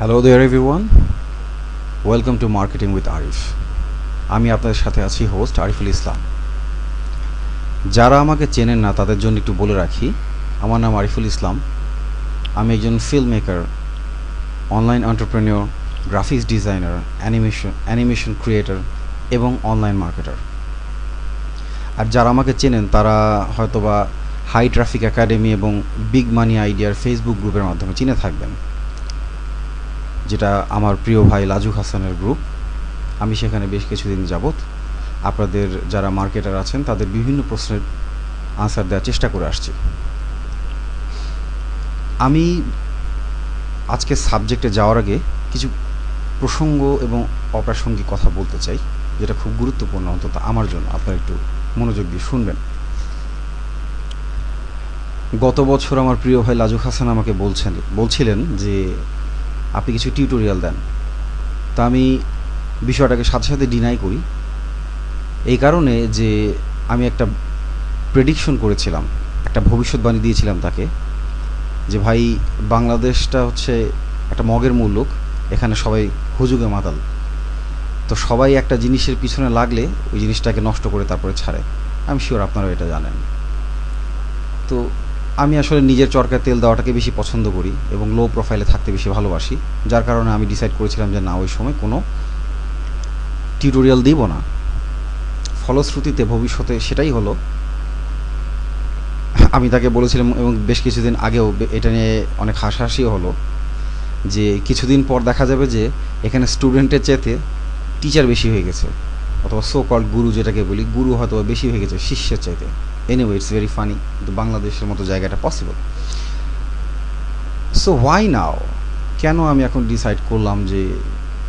Hello there everyone, welcome to marketing with Arif. আমি আপনাদের সাথে আছি হোস্ট আরিফুল ইসলাম। যারা আমাকে চেনেন না তাদের জন্য একটু বলে রাখি, আমার নাম আরিফুল ইসলাম। আমি একজন film maker, online entrepreneur, graphics designer, animation creator এবং অনলাইন মার্কেটার। আর যারা আমাকে চেনেন তারা হয়তোবা হাই ট্রাফিক একাডেমি এবং বিগ মানি আইডিয়ার ফেসবুক গ্রুপের মাধ্যমে চিনে থাকবেন, যেটা আমার প্রিয় ভাই লাজু হাসানের গ্রুপ। আমি সেখানে বেশ কিছুদিন যাবৎ আপনাদের যারা মার্কেটার আছেন তাদের বিভিন্ন প্রশ্নের আনসার দেওয়ার চেষ্টা করে আসছি। আমি আজকে সাবজেক্টে যাওয়ার আগে কিছু প্রসঙ্গ এবং অপ্রাসঙ্গিক কথা বলতে চাই, যেটা খুব গুরুত্বপূর্ণ অন্তত আমার জন্য। আপনারা একটু মনোযোগ দিয়ে শুনবেন। গত বছর আমার প্রিয় ভাই লাজু হাসান আমাকে বলছিলেন যে আপনি কিছু টিউটোরিয়াল দেন। তা আমি বিষয়টাকে সাথে সাথে ডিনাই করি, এই কারণে যে আমি একটা প্রেডিকশন করেছিলাম, একটা ভবিষ্যৎবাণী দিয়েছিলাম তাকে, যে ভাই বাংলাদেশটা হচ্ছে একটা মগের মুলুক, এখানে সবাই হুজুগে মাতাল। তো সবাই একটা জিনিসের পিছনে লাগলে ওই জিনিসটাকে নষ্ট করে তারপরে ছাড়ে। আমি শিওর আপনারাও এটা জানেন। তো আমি আসলে নিজের চরকায় তেল দেওয়াটাকে বেশি পছন্দ করি এবং লো প্রোফাইলে থাকতে বেশি ভালোবাসি, যার কারণে আমি ডিসাইড করেছিলাম যে না, ওই সময় কোনো টিউটোরিয়াল দিব না। ফলশ্রুতিতে ভবিষ্যতে সেটাই হলো। আমি তাকে বলেছিলাম এবং বেশ কিছুদিন আগেও এটা নিয়ে অনেক হাসাহাসিও হলো, যে কিছুদিন পর দেখা যাবে যে এখানে স্টুডেন্টের চাইতে টিচার বেশি হয়ে গেছে, অথবা সো কল্ড গুরু যেটাকে বলি, গুরু হয়তো বেশি হয়ে গেছে শিষ্যের চাইতে। এনিওয়ে, ইটস ভেরি ফানি, কিন্তু বাংলাদেশের মতো জায়গাটা পসিবল। সো হোয়াই নাও, কেন আমি এখন ডিসাইড করলাম যে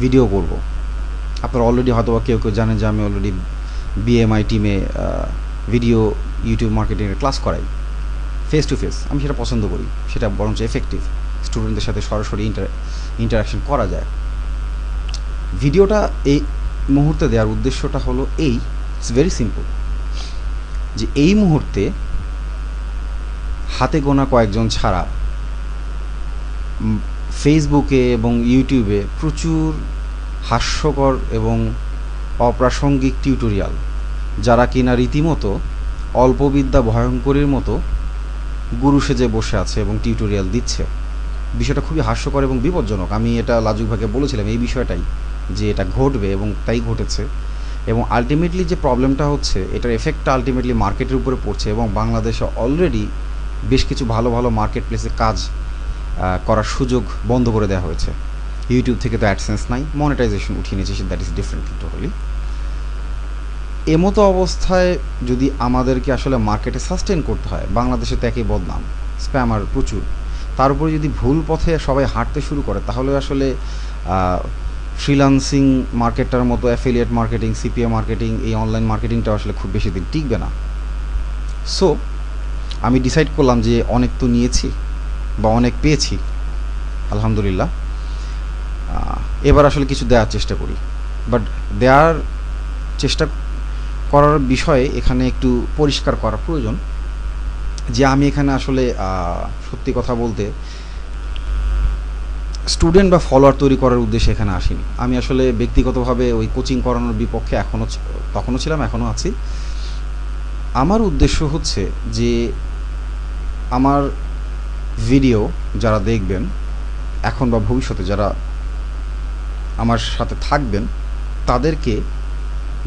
ভিডিও করব। আপনারা অলরেডি হয়তো কেউ কেউ জানেন যে আমি অলরেডি বিএমআই টিমে ভিডিও ইউটিউব মার্কেটিংয়ের ক্লাস করাই ফেস টু ফেস। আমি সেটা পছন্দ করি, সেটা বরঞ্চ এফেক্টিভ। স্টুডেন্টদের সাথে সরাসরি ইন্টারাকশন করা যায়। ভিডিওটা এই মুহূর্তে দেওয়ার উদ্দেশ্যটা হলো ইটস ভেরি সিম্পল, যে এই মুহূর্তে হাতে গোনা কয়েকজন ছাড়া ফেসবুকে এবং ইউটিউবে প্রচুর হাস্যকর এবং অপ্রাসঙ্গিক টিউটোরিয়াল, যারা কিনা রীতিমতো অল্পবিদ্যা ভয়ঙ্করীর মতো গুরু সেজে বসে আছে এবং টিউটোরিয়াল দিচ্ছে। বিষয়টা খুবই হাস্যকর এবং বিপজ্জনক। আমি এটা লাজুক ভাইকে বলেছিলাম এই বিষয়টাই, যে এটা ঘটবে এবং তাই ঘটেছে। এবং আলটিমেটলি যে প্রবলেমটা হচ্ছে, এটার এফেক্টটা আলটিমেটলি মার্কেটের উপরে পড়ছে। এবং বাংলাদেশে অলরেডি বেশ কিছু ভালো ভালো মার্কেট প্লেসে কাজ করার সুযোগ বন্ধ করে দেওয়া হয়েছে। ইউটিউব থেকে তো অ্যাডসেন্স নাই, মনিটাইজেশন উঠিয়ে নিয়েছে, দ্যাট ইজ ডিফারেন্ট টোটালি। এমতো অবস্থায় যদি আমাদেরকে আসলে মার্কেটে সাস্টেন করতে হয়, বাংলাদেশে তো একই বদনাম, স্প্যামার প্রচুর। তার উপরে যদি ভুল পথে সবাই হাঁটতে শুরু করে, তাহলে আসলে ফ্রিল্যান্সিং মার্কেটটার মতো অ্যাফিলিয়েট মার্কেটিং, সিপিএ মার্কেটিং, এই অনলাইন মার্কেটিংটা আসলে খুব বেশি দিন টিকবে না। সো আমি ডিসাইড করলাম যে অনেক তো নিয়েছি বা অনেক পেয়েছি, আলহামদুলিল্লাহ, এবার আসলে কিছু দেওয়ার চেষ্টা করি। বাট দেওয়ার চেষ্টা করার বিষয়ে এখানে একটু পরিষ্কার করা প্রয়োজন যে আমি এখানে আসলে সত্যি কথা বলতে স্টুডেন্ট বা ফলোয়ার তৈরি করার উদ্দেশ্যে এখানে আসিনি। আমি আসলে ব্যক্তিগতভাবে ওই কোচিং করানোর বিপক্ষে তখনও ছিলাম, এখনও আছি। আমার উদ্দেশ্য হচ্ছে যে আমার ভিডিও যারা দেখবেন এখন বা ভবিষ্যতে, যারা আমার সাথে থাকবেন, তাদেরকে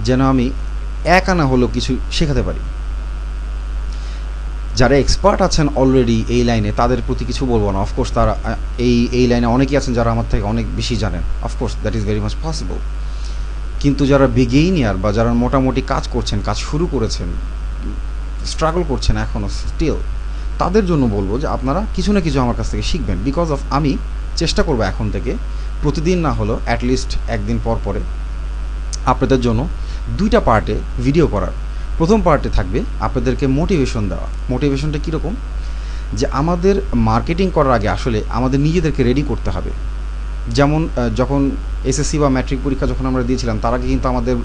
যেন আমি এক আনা হলেও কিছু শেখাতে পারি। যারা এক্সপার্ট আছেন অলরেডি এই লাইনে, তাদের প্রতি কিছু বলবো না। অফকোর্স তারা এই লাইনে অনেকেই আছেন যারা আমার থেকে অনেক বেশি জানেন, of course that is very much possible. কিন্তু যারা বিগিনার বা যারা মোটামুটি কাজ করছেন, কাজ শুরু করেছেন, স্ট্রাগল করছেন এখনও স্টিল, তাদের জন্য বলবো যে আপনারা কিছু না কিছু আমার কাছ থেকে শিখবেন। বিকজ অফ আমি চেষ্টা করবো এখন থেকে প্রতিদিন না হলেও অ্যাটলিস্ট একদিন পর পরে আপনাদের জন্য 2টা পার্টে ভিডিও করার। প্রথম পার্টে থাকবে আপনাদেরকে মোটিভেশন দেওয়া। মোটিভেশনটা কীরকম, যে আমাদের মার্কেটিং করার আগে আসলে আমাদের নিজেদেরকে রেডি করতে হবে। যেমন যখন এসএসসি বা ম্যাট্রিক পরীক্ষা যখন আমরা দিয়েছিলাম, তার আগে কিন্তু আমাদের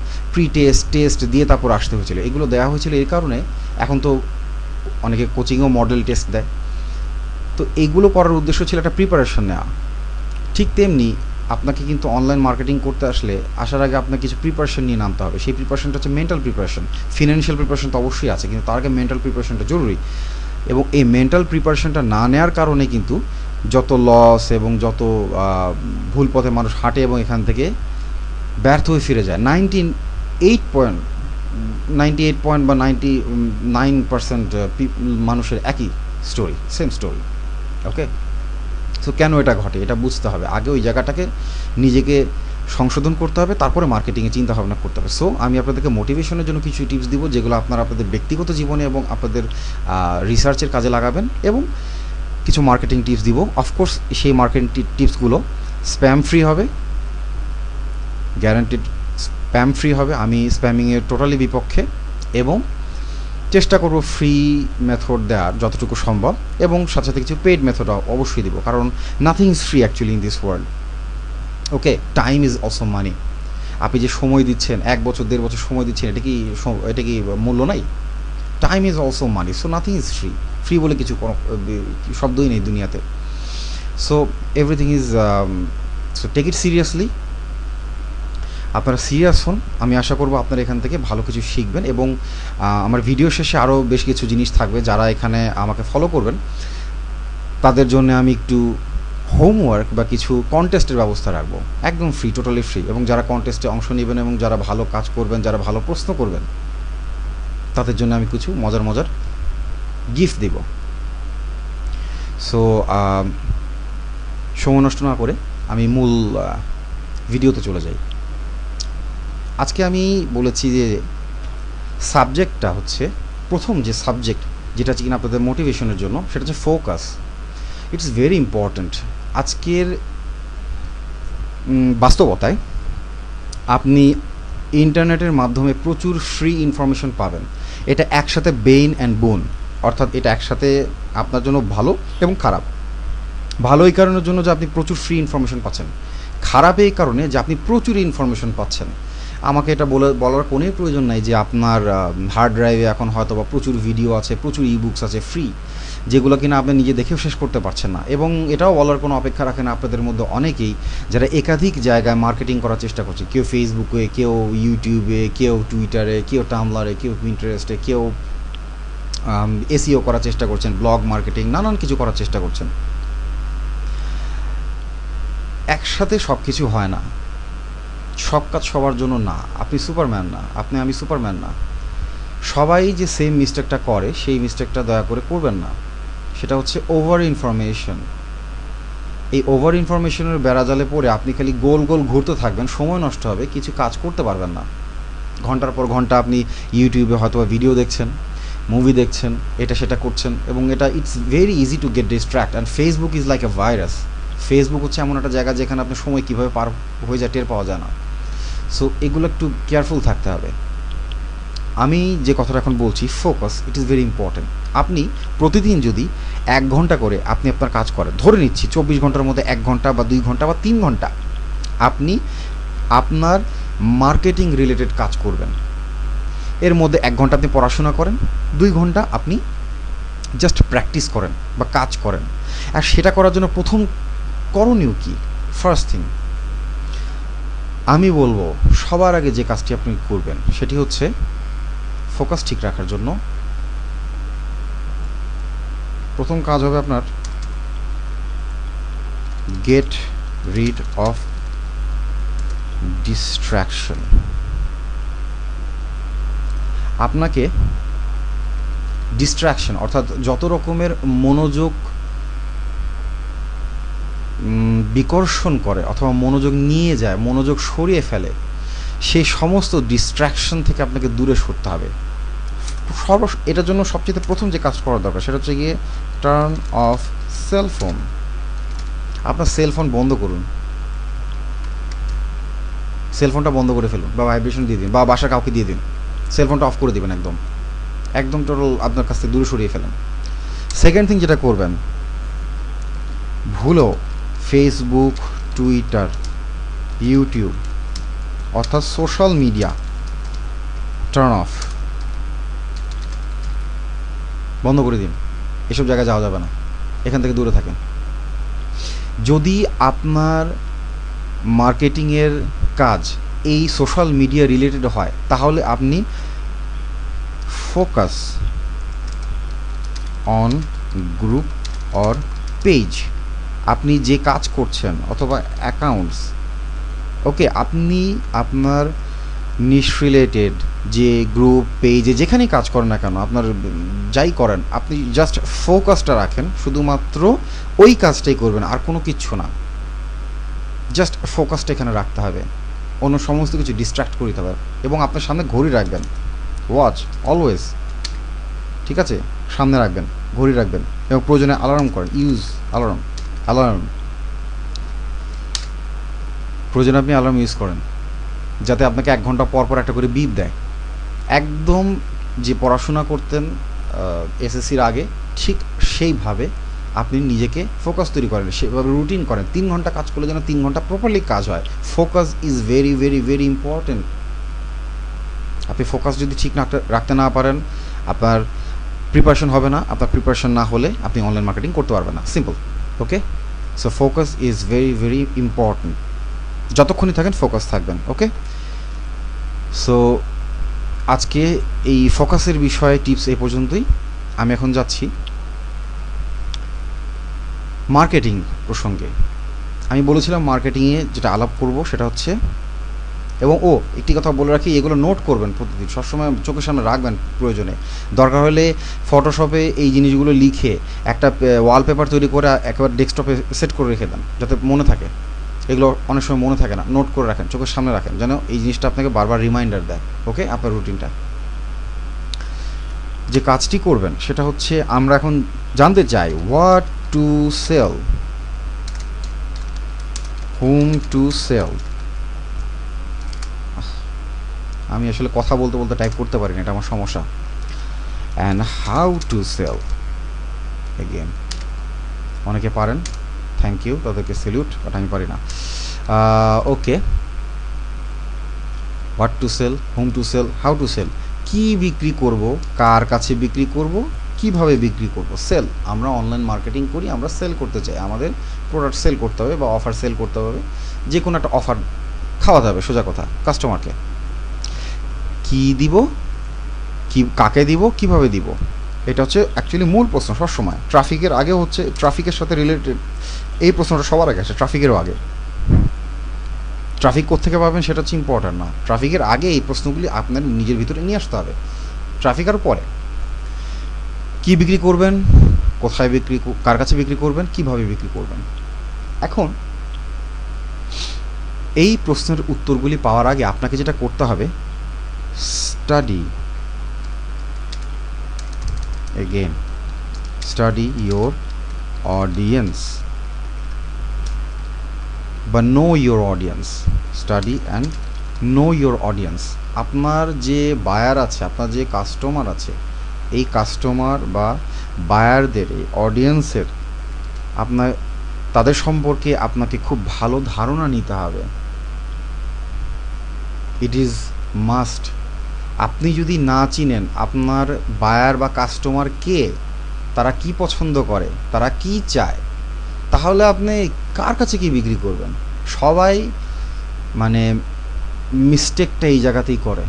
টেস্ট দিয়ে তারপর আসতে হয়েছিল। এগুলো দেওয়া হয়েছিল এই কারণে, এখন তো অনেকে কোচিংও মডেল টেস্ট দেয়, তো এইগুলো করার উদ্দেশ্য ছিল একটা প্রিপারেশন নেওয়া। ঠিক তেমনি আপনাকে কিন্তু অনলাইন মার্কেটিং করতে আসার আগে আপনাকে কিছু প্রিপারেশন নিয়ে নামতে হবে। সেই প্রিপারেশনটা হচ্ছে মেন্টাল প্রিপারেশন। ফিনান্সিয়াল প্রিপারেশন তো অবশ্যই আছে, কিন্তু তার আগে মেন্টাল প্রিপারেশনটা জরুরি। এবং এই মেন্টাল প্রিপারেশনটা না নেওয়ার কারণে কিন্তু যত লস এবং যত ভুল পথে মানুষ হাঁটে এবং এখান থেকে ব্যর্থ হয়ে ফিরে যায়। 98% বা 99% মানুষের একই স্টোরি, সেম স্টোরি। ওকে, সো কেন এটা ঘটে এটা বুঝতে হবে। আগে ওই জায়গাটাকে নিজেকে সংশোধন করতে হবে, তারপরে মার্কেটিংয়ে চিন্তা ভাবনা করতে হবে। সো আমি আপনাদেরকে মোটিভেশনের জন্য কিছু টিপস দিব, যেগুলো আপনারা আপনাদের ব্যক্তিগত জীবনে এবং আপনাদের রিসার্চের কাজে লাগাবেন, এবং কিছু মার্কেটিং টিপস দিব। অফকোর্স সেই মার্কেটিং টিপসগুলো স্প্যাম ফ্রি হবে, গ্যারান্টিড স্প্যাম ফ্রি হবে। আমি স্প্যামিংয়ের টোটালি বিপক্ষে, এবং চেষ্টা করব ফ্রি মেথড দেওয়ার যতটুকু সম্ভব, এবং সাথে সাথে কিছু পেইড মেথড অবশ্যই দিব, কারণ nothing is free actually in this world. Okay, time is also money. আপনি যে সময় দিচ্ছেন, 1 বছর 1.5 বছর সময় দিচ্ছেন, এটা কি মূল্য নাই? Time is also money, so nothing is free. Free বলে কিছু কোনো শব্দই নেই দুনিয়াতে। So everything is, so take it seriously. আপনারা সিরিয়াস হন। আমি আশা করব আপনারা এখান থেকে ভালো কিছু শিখবেন, এবং আমার ভিডিও শেষে আরও বেশ কিছু জিনিস থাকবে। যারা এখানে আমাকে ফলো করবেন তাদের জন্য আমি একটু হোমওয়ার্ক বা কিছু কন্টেস্টের ব্যবস্থা রাখবো, একদম ফ্রি, টোটালি ফ্রি। এবং যারা কন্টেস্টে অংশ নেবেন এবং যারা ভালো কাজ করবেন, যারা ভালো প্রশ্ন করবেন, তাদের জন্য আমি কিছু মজার মজার গিফট দেব। সো সময় নষ্ট না করে আমি মূল ভিডিওতে চলে যাই। আজকে আমি বলেছি যে সাবজেক্টটা হচ্ছে, প্রথম যে সাবজেক্ট যেটা হচ্ছে কিনা আপনাদের মোটিভেশনের জন্য, সেটা হচ্ছে ফোকাস। It's very important. আজকের বাস্তবতায় আপনি ইন্টারনেটের মাধ্যমে প্রচুর ফ্রি ইনফরমেশন পাবেন। এটা একসাথে বেইন অ্যান্ড বোন, অর্থাৎ এটা একসাথে আপনার জন্য ভালো এবং খারাপ। ভালো এই কারণের জন্য যে আপনি প্রচুর ফ্রি ইনফরমেশন পাচ্ছেন, খারাপ এই কারণে যে আপনি প্রচুর ইনফরমেশন পাচ্ছেন। আমাকে এটা বলার কোনো প্রয়োজন নাই যে আপনার হার্ড ড্রাইভে এখন হয়তো বা প্রচুর ভিডিও আছে, প্রচুর ইবুকস আছে ফ্রি, যেগুলো কিনা আপনি নিজে দেখেও শেষ করতে পারছেন না। এবং এটাও বলার কোনো অপেক্ষা রাখে না আপনাদের মধ্যে অনেকেই যারা একাধিক জায়গায় মার্কেটিং করার চেষ্টা করছে, কেউ ফেসবুকে, কেউ ইউটিউবে, কেউ টুইটারে, কেউ টামলারে, কেউ পিন্টারেস্টে, কেউ এসইও করার চেষ্টা করছেন, ব্লগ মার্কেটিং, নানান কিছু করার চেষ্টা করছেন। একসাথে সব কিছু হয় না, সব কাজ সবার জন্য না। আপনি সুপারম্যান না, আমি সুপারম্যান না। সবাই যে সেম মিস্টেকটা করে, সেই মিস্টেকটা দয়া করে করবেন না। সেটা হচ্ছে ওভার ইনফরমেশন। এই ওভার ইনফরমেশনের বেড়াজালে পড়ে আপনি খালি গোল গোল ঘুরতে থাকবেন, সময় নষ্ট হবে, কিছু কাজ করতে পারবেন না। ঘন্টার পর ঘন্টা আপনি ইউটিউবে হয়তো ভিডিও দেখছেন, মুভি দেখছেন, এটা সেটা করছেন, এবং এটা it's very easy to get distract. And Facebook is like a virus. Facebook হচ্ছে এমন একটা জায়গা যেখানে আপনার সময় কীভাবে পার হয়ে যায় টের পাওয়া যায় না। সো এগুলো একটু কেয়ারফুল থাকতে হবে। আমি যে কথাটা এখন বলছি, focus, it is very important. আপনি প্রতিদিন যদি 1 ঘন্টা করে আপনি আপনার কাজ করেন, ধরে নিচ্ছি 24 ঘন্টার মধ্যে 1 ঘন্টা বা 2 ঘন্টা বা 3 ঘন্টা আপনি আপনার মার্কেটিং রিলেটেড কাজ করবেন। এর মধ্যে 1 ঘন্টা আপনি পড়াশোনা করেন, 2 ঘন্টা আপনি জাস্ট প্র্যাকটিস করেন বা কাজ করেন। আর সেটা করার জন্য প্রথম করণীয় কি? ফার্স্ট থিং আমি বলবো, সবার আগে যে কাজটি আপনি করবেন সেটি হচ্ছে ফোকাস ঠিক রাখার জন্য প্রথম কাজ হবে আপনার গেট রিড অফ ডিস্ট্রাকশন। আপনাকে ডিস্ট্রাকশন অর্থাৎ যত রকমের মনোযোগ বিকর্ষণ করে অথবা মনোযোগ নিয়ে যায়, মনোযোগ সরিয়ে ফেলে, সেই সমস্ত ডিস্ট্রাকশন থেকে আপনাকে দূরে সরতে হবে। এটার জন্য সবচেয়ে প্রথম যে কাজ করা দরকার সেটা হচ্ছে গিয়ে টার্ন অফ সেলফোন। আপনার সেলফোন বন্ধ করুন, সেলফোনটা বন্ধ করে ফেলুন বা ভাইব্রেশন দিয়ে দিন বা বাসার কাউকে দিয়ে দিন, সেলফোনটা অফ করে দিবেন, একদম টোটাল আপনার কাছ থেকে দূরে সরিয়ে ফেলেন। সেকেন্ড থিং যেটা করবেন, ভুলো ফেসবুক, টুইটার, ইউটিউব অর্থাৎ সোশ্যাল মিডিয়া টার্ন অফ, বন্ধ করে দিন। এসব জায়গায় যাওয়া যাবে না, এখান থেকে দূরে থাকেন। যদি আপনার মার্কেটিংয়ের কাজ এই সোশ্যাল মিডিয়া রিলেটেড হয়, তাহলে আপনি focus on group or page, আপনি যে কাজ করছেন অথবা অ্যাকাউন্টস, ওকে, আপনি আপনার নিশ রিলেটেড যে গ্রুপ পেজে যেখানেই কাজ করেন না কেন, আপনার যাই করেন, আপনি জাস্ট ফোকাসটা রাখেন, শুধুমাত্র ওই কাজটাই করবেন, আর কোনো কিচ্ছু না। জাস্ট ফোকাসটা এখানে রাখতে হবে, অন্য সমস্ত কিছু ডিস্ট্র্যাক্ট করে দিতে হবে। এবং আপনার সামনে ঘড়ি রাখবেন, ওয়াচ অলওয়েজ, ঠিক আছে, সামনে রাখবেন, ঘড়ি রাখবেন, এবং প্রয়োজনে অ্যালার্ম করেন, ইউজ অ্যালার্ম প্রয়োজনে আপনি অ্যালার্ম ইউজ করেন, যাতে আপনাকে 1 ঘন্টা পর পর একটা করে বিপ দেয়। একদম যে পড়াশোনা করতেন এসএসসির আগে, ঠিক সেইভাবে আপনি নিজেকে ফোকাস তৈরি করেন, সেভাবে রুটিন করেন। 3 ঘন্টা কাজ করলে যেন 3 ঘন্টা প্রপারলি কাজ হয়। Focus is very very very important. আপনি ফোকাস যদি ঠিক রাখতে না পারেন, আপনার প্রিপারেশন হবে না, আপনার প্রিপারেশন না হলে আপনি অনলাইন মার্কেটিং করতে পারবেন না, simple. Okay, so focus is very very important. যতক্ষণই থাকেন ফোকাস থাকবেন। ওকে, সো আজকে এই ফোকাসের বিষয়ে টিপস এই পর্যন্তই। আমি এখন যাচ্ছি মার্কেটিং প্রসঙ্গে। আমি বলেছিলাম মার্কেটিংয়ে যেটা আলাপ করব সেটা হচ্ছে, এবং একটি কথা বলে রাখি, এগুলো নোট করবেন প্রতিদিন, সবসময় চোখের সামনে রাখবেন, প্রয়োজনে দরকার হলে ফটোশপে এই জিনিসগুলো লিখে একটা ওয়ালপেপার তৈরি করে একেবারে ডেস্কটপে সেট করে রেখে দেন, যাতে মনে থাকে। এগুলো অনেক সময় মনে থাকে না, নোট করে রাখেন, চোখের সামনে রাখেন, যেন এই জিনিসটা আপনাকে বারবার রিমাইন্ডার দেয়। ওকে, আপনার রুটিনটা, যে কাজটি করবেন সেটা হচ্ছে, আমরা এখন জানতে চাই what to sell, whom to sell. আমি আসলে কথা বলতে বলতে টাইপ করতে পারি না, এটা আমার সমস্যা। And how to sell, again অনেকে পারেন, থ্যাংক ইউ, তাদেরকে স্যালিউট, বাট আমি পারি না। Okay, what to sell, whom to sell, how to sell, কী বিক্রি করব, কার কাছে বিক্রি করব, কিভাবে বিক্রি করব। সেল, আমরা অনলাইন মার্কেটিং করি, আমরা সেল করতে চাই, আমাদের প্রোডাক্ট সেল করতে হবে বা অফার সেল করতে হবে, যে কোনো একটা অফার খাওয়াতে হবে, সোজা কথা, কাস্টমারকে। কি দিব, কি কাকে দিব, কিভাবে দিব, এটা হচ্ছে অ্যাকচুয়ালি মূল প্রশ্ন সবসময়। ট্রাফিকের আগে হচ্ছে, ট্রাফিকের সাথে রিলেটেড এই প্রশ্নটা সবার আগে আসে, ট্রাফিকেরও আগে। ট্রাফিক কোত্থেকে পাবেন সেটা হচ্ছে ইম্পর্ট্যান্ট না, ট্রাফিকের আগে এই প্রশ্নগুলি আপনার নিজের ভিতরে নিয়ে আসতে হবে। ট্রাফিক আর পরে, কি বিক্রি করবেন, কোথায় বিক্রি, কার কাছে বিক্রি করবেন, কিভাবে বিক্রি করবেন। এখন এই প্রশ্নের উত্তরগুলি পাওয়ার আগে আপনাকে যেটা করতে হবে, study, again study your audience, বা know your audience, study and know your audience। আপনার যে বায়ার আছে, আপনার যে কাস্টমার আছে, এই কাস্টমার বা বায়ারদের, এই অডিয়েন্সের, আপনার তাদের সম্পর্কে আপনাকে খুব ভালো ধারণা নিতে হবে। It is must. আপনি যদি না চিনেন আপনার বায়ার বা কাস্টমার কে, তারা কি পছন্দ করে, তারা কি চায়, তাহলে আপনি কার কাছে কি বিক্রি করবেন। সবাই মানে মিস্টেকটা এই জায়গাতেই করে,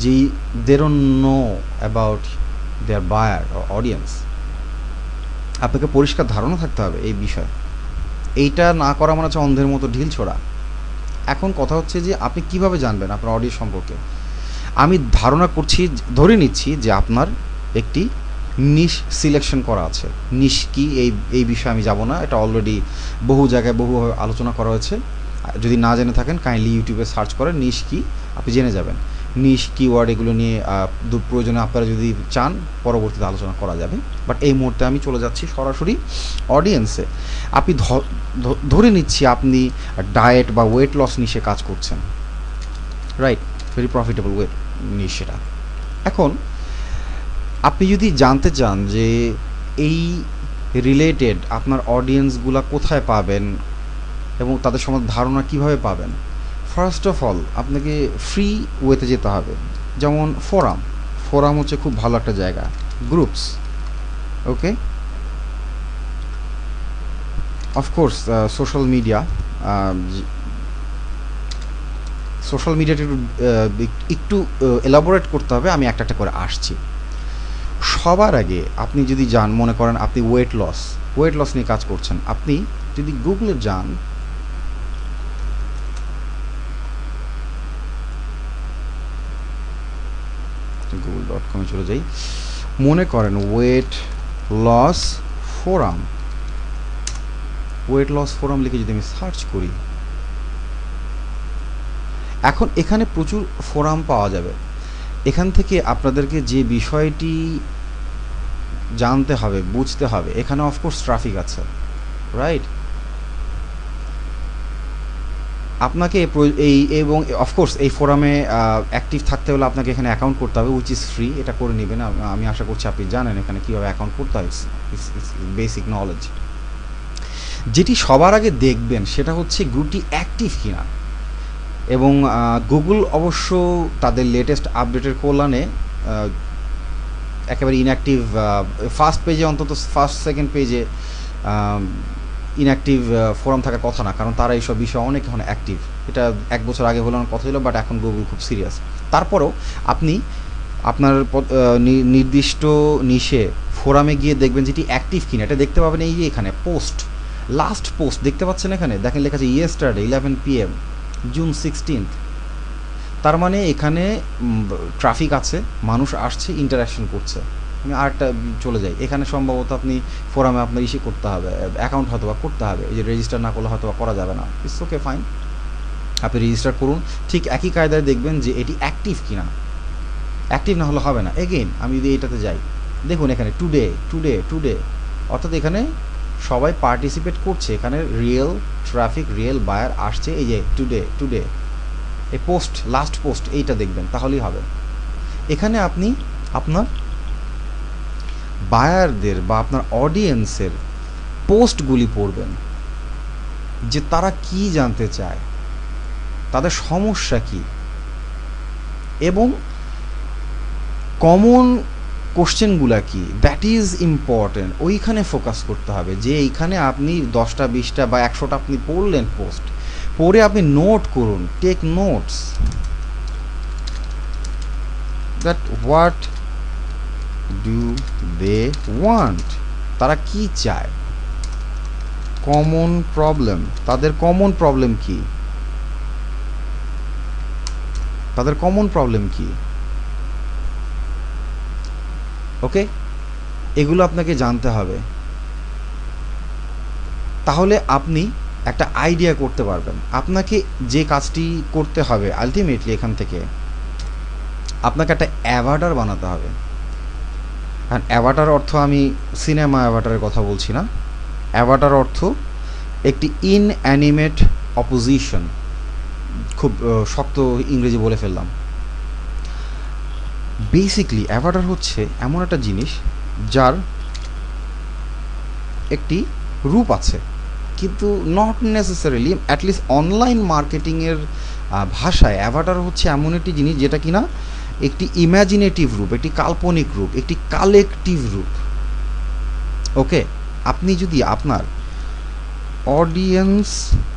যে they don't know about their buyer audience. আপনাকে পরিষ্কার ধারণা থাকতে হবে এই বিষয়ে। এইটা না করা মানে হচ্ছে অন্ধের মতো ঢিল ছোড়া। এখন কথা হচ্ছে যে আপনি কিভাবে জানবেন আপনার অডিয়েন্স সম্পর্কে। আমি ধারণা করছি, ধরে নিচ্ছি যে আপনার একটি নিশ সিলেকশন করা আছে। নিশ কি, এই বিষয়ে আমি যাব না, এটা অলরেডি বহু জায়গায় বহুভাবে আলোচনা করা হয়েছে। যদি না জেনে থাকেন কাইন্ডলি ইউটিউবে সার্চ করেন নিশ কি, আপনি জেনে যাবেন। নিশ কিওয়ার্ড এগুলো নিয়ে প্রয়োজনে আপনারা যদি চান পরবর্তীতে আলোচনা করা যাবে, বাট এই মুহূর্তে আমি চলে যাচ্ছি সরাসরি অডিয়েন্সে। আপনি ধরে নিচ্ছি আপনি ডায়েট বা ওয়েট লস নিশে কাজ করছেন, রাইট, ভেরি প্রফিটেবল ওয়েট নিশ সেটা। এখন আপনি যদি জানতে চান যে এই রিলেটেড আপনার অডিয়েন্সগুলো কোথায় পাবেন এবং তাদের সম্বন্ধে ধারণা কিভাবে পাবেন, ফার্স্ট অফ অল আপনাকে ফ্রি ওয়েতে যেতে হবে। যেমন ফোরাম হচ্ছে খুব ভালো একটা জায়গা, গ্রুপস, ওকে, অফকোর্স সোশ্যাল মিডিয়াটা একটু এলাবোরেট করতে হবে, আমি একটা একটা করে আসছি। সবার আগে আপনি যদি যান, মনে করেন আপনি ওয়েট লস নিয়ে কাজ করছেন, আপনি যদি গুগলে যান, google.com চলে যাই, মনে করেন ওয়েট লস ফোরাম লিখে যদি আমি সার্চ করি, এখন এখানে প্রচুর ফোরাম পাওয়া যাবে। এখান থেকে আপনাদেরকে যে বিষয়টি জানতে হবে, বুঝতে হবে, এখানে অফকোর্স ট্রাফিক আছে, রাইট? আপনাকে এই এবং অফকোর্স এই ফোরামে অ্যাক্টিভ থাকতে হলে আপনাকে এখানে অ্যাকাউন্ট করতে হবে, উইচ ইজ ফ্রি। এটা করে নেবেন, আমি আশা করছি আপনি জানেন এখানে কীভাবে অ্যাকাউন্ট করতে হয়, বেসিক নলেজ। যেটি সবার আগে দেখবেন সেটা হচ্ছে গ্রুপটি অ্যাক্টিভ কিনা, এবং গুগল অবশ্য তাদের লেটেস্ট আপডেটের কল্যাণে একেবারে ইনঅ্যাক্টিভ ফার্স্ট পেজে, অন্তত ফার্স্ট সেকেন্ড পেজে ইনঅ্যাক্টিভ ফোরাম থাকার কথা না, কারণ তারা এইসব বিষয়ে অনেক এখন অ্যাক্টিভ। এটা 1 বছর আগে হলো কথা ছিল, বাট এখন গুগল খুব সিরিয়াস। তারপরেও আপনি আপনার নির্দিষ্ট নিশে ফোরামে গিয়ে দেখবেন যেটি অ্যাক্টিভ কিনা, এটা দেখতে পাবেন এই যে এখানে লাস্ট পোস্ট দেখতে পাচ্ছেন, এখানে দেখেন লেখা আছে ইয়েস্টারডে 11 PM June 16th। তার মানে এখানে ট্রাফিক আছে, মানুষ আসছে, ইন্টারাকশন করছে। আমি আরেকটা চলে যাই, এখানে সম্ভবত আপনি ফোরামে আপনার ইস্যু করতে হবে, অ্যাকাউন্ট হয়তো বা করতে হবে, এই যে রেজিস্টার না করলে হয়তো বা করা যাবে না। ইটস ওকে, ফাইন, আপনি রেজিস্টার করুন। ঠিক একই কায়দায় দেখবেন যে এটি অ্যাক্টিভ কিনা, অ্যাক্টিভ না হলে হবে না। এগেইন আমি যদি এটাতে যাই, দেখুন এখানে টুডে, অর্থাৎ এখানে সবাই পার্টিসিপেট করছে, এখানে রিয়েল ট্রাফিক, রিয়েল বায়ার আসছে। এই যে টুডে এই লাস্ট পোস্ট এইটা দেখবেন, তাহলেই হবে। এখানে আপনি আপনার বায়ারদের বা আপনার অডিয়েন্সের পোস্টগুলি পড়বেন, যে তারা কি জানতে চায়, তাদের সমস্যা কি, এবং কমন কোশ্চেনগুলা কি, দ্যাট ইজ ইম্পর্টেন্ট। ওইখানে ফোকাস করতে হবে, যে এইখানে আপনি 10টা 20টা বা 100টা আপনি পড়লেন পোস্ট, পড়ে আপনি নোট করুন, take notes, that what do they want, তারা কি চায়, কমন প্রবলেম, তাদের কমন প্রবলেম কি, ওকে, এগুলো আপনাকে জানতে হবে। তাহলে আপনি একটা আইডিয়া করতে পারবেন। আপনাকে যে কাজটি করতে হবে আলটিমেটলি, এখান থেকে আপনাকে একটা অ্যাভাটার বানাতে হবে। আর অ্যাভাটার অর্থ আমি সিনেমা অ্যাভাটারের কথা বলছি না, অ্যাভাটার অর্থ একটি ইনঅ্যানিমেট অপোজিশন। খুব শক্ত ইংরেজি বলে ফেললাম। বেসিকলি অ্যাভাটার হচ্ছে এমন একটা জিনিস যার একটি রূপ আছে, কিন্তু নট নেসেসারিলি, অ্যাটলিস্ট অনলাইন মার্কেটিংয়ের ভাষায় অ্যাভাটার হচ্ছে এমন একটি জিনিস যেটা কিনা একটি ইম্যাজিনেটিভ রূপ, একটি কাল্পনিক রূপ, একটি কালেকটিভ রূপ। ওকে, আপনি যদি আপনার অডিয়েন্স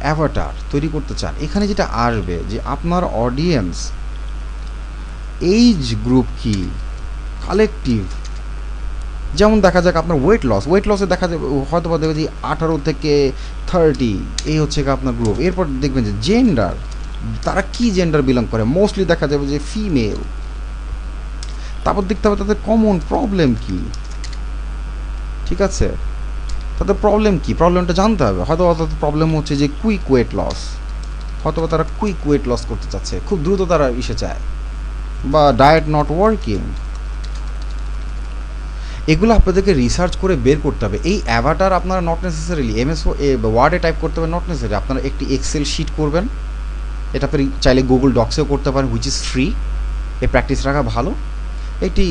অ্যাভাটার তৈরি করতে চান, এখানে যেটা আসবে যে আপনার অডিয়েন্স এইজ গ্রুপ কি, কালেকটিভ। যেমন দেখা যাক আপনার ওয়েট লসে দেখা যাবে হয়তো বা দেখবে যে 18 থেকে 30 এই হচ্ছে আপনার গ্রুপ। এরপর দেখবেন যে জেন্ডার, তারা কি জেন্ডার বিলং করে, মোস্টলি দেখা যাবে যে ফিমেল। তারপর দেখতে হবে তাদের কমন প্রবলেম কি, ঠিক আছে, তাদের প্রবলেম কি, প্রবলেমটা জানতে হবে। হয়তো তাদের প্রবলেম হচ্ছে যে কুইক ওয়েট লস, হয়তো তারা কুইক ওয়েট লস করতে চাচ্ছে, খুব দ্রুত তারা চায়, বা ডায়েট নট ওয়ার্কিং। এগুলো আপনাদেরকে রিসার্চ করে বের করতে হবে। এই অ্যাভাটার আপনারা নট নেসেসারিলি ওয়ার্ডে টাইপ করতে হবে, নট নেসেসারি আপনারা একটি এক্সেল শিট করবেন। এটা আপনি চাইলে গুগল ডক্সেও করতে পারেন, হুইচ ইজ ফ্রি। এই প্র্যাকটিস রাখা ভালো। একটি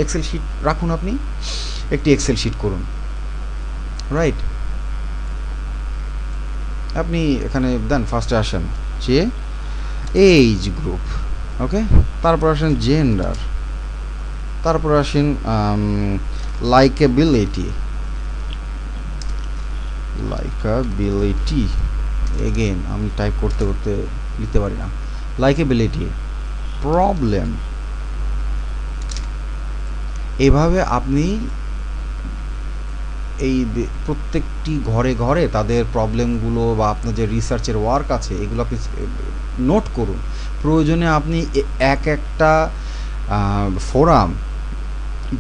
এক্সেল শিট রাখুন, আপনি একটি এক্সেল শিট করুন, রাইট। আপনি এখানে দেন, ফার্স্টে আসেন যে এইজ গ্রুপ, ওকে, তারপর আসেন জেন্ডার, তারপর আসেন লাইকেবিলিটি, লাইকাবিলিটি, এগেন আমি টাইপ করতে করতে লিখতে পারি না। লাইকাবিলিটি প্রবলেম। এভাবে আপনি এই প্রত্যেকটি ঘরে ঘরে তাদের প্রবলেমগুলো বা আপনার যে রিসার্চের ওয়ার্ক আছে এগুলো আপনি নোট করুন। প্রয়োজনে আপনি এক একটা ফোরাম,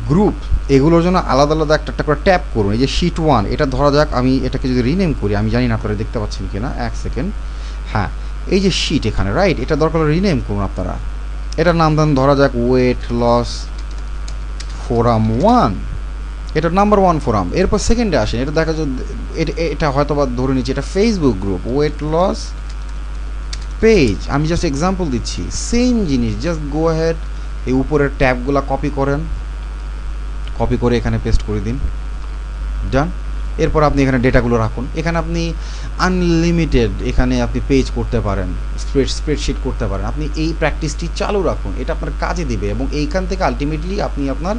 গ্রুপ, এগুলোর জন্য আলাদা আলাদা একটা একটা করে ট্যাপ করুন। এই যে শিট 1, এটা ধরা যাক আমি এটাকে যদি রিনেম করি, আমি জানি না আপনারা দেখতে পাচ্ছেন কিনা, এক সেকেন্ড। হ্যাঁ, এই যে শিট এখানে, রাইট, এটা দরকার রিনেম করুন আপনারা। এটার নাম দেন ধরা যাক ওয়েট লস ফোরাম 1, এটা নাম্বার 1 ফোরাম। এরপর সেকেন্ডে আসেন, এটা দেখা যায় এটা হয়তো বা ধরে নিচ্ছি এটা Facebook group weight loss page, আমি জাস্ট এক্সাম্পল দিচ্ছি। সেম জিনিস, জাস্ট গো হেড, এই উপরের ট্যাবগুলো কপি করেন, কপি করে এখানে পেস্ট করে দিন, ডান। এরপর আপনি এখানে ডেটাগুলো রাখুন। এখানে আপনি আনলিমিটেড এখানে আপনি পেজ করতে পারেন, স্প্রেডশিট করতে পারেন। আপনি এই প্র্যাকটিসটি চালু রাখুন, এটা আপনার কাজে দিবে এবং এইখান থেকে আলটিমেটলি আপনি আপনার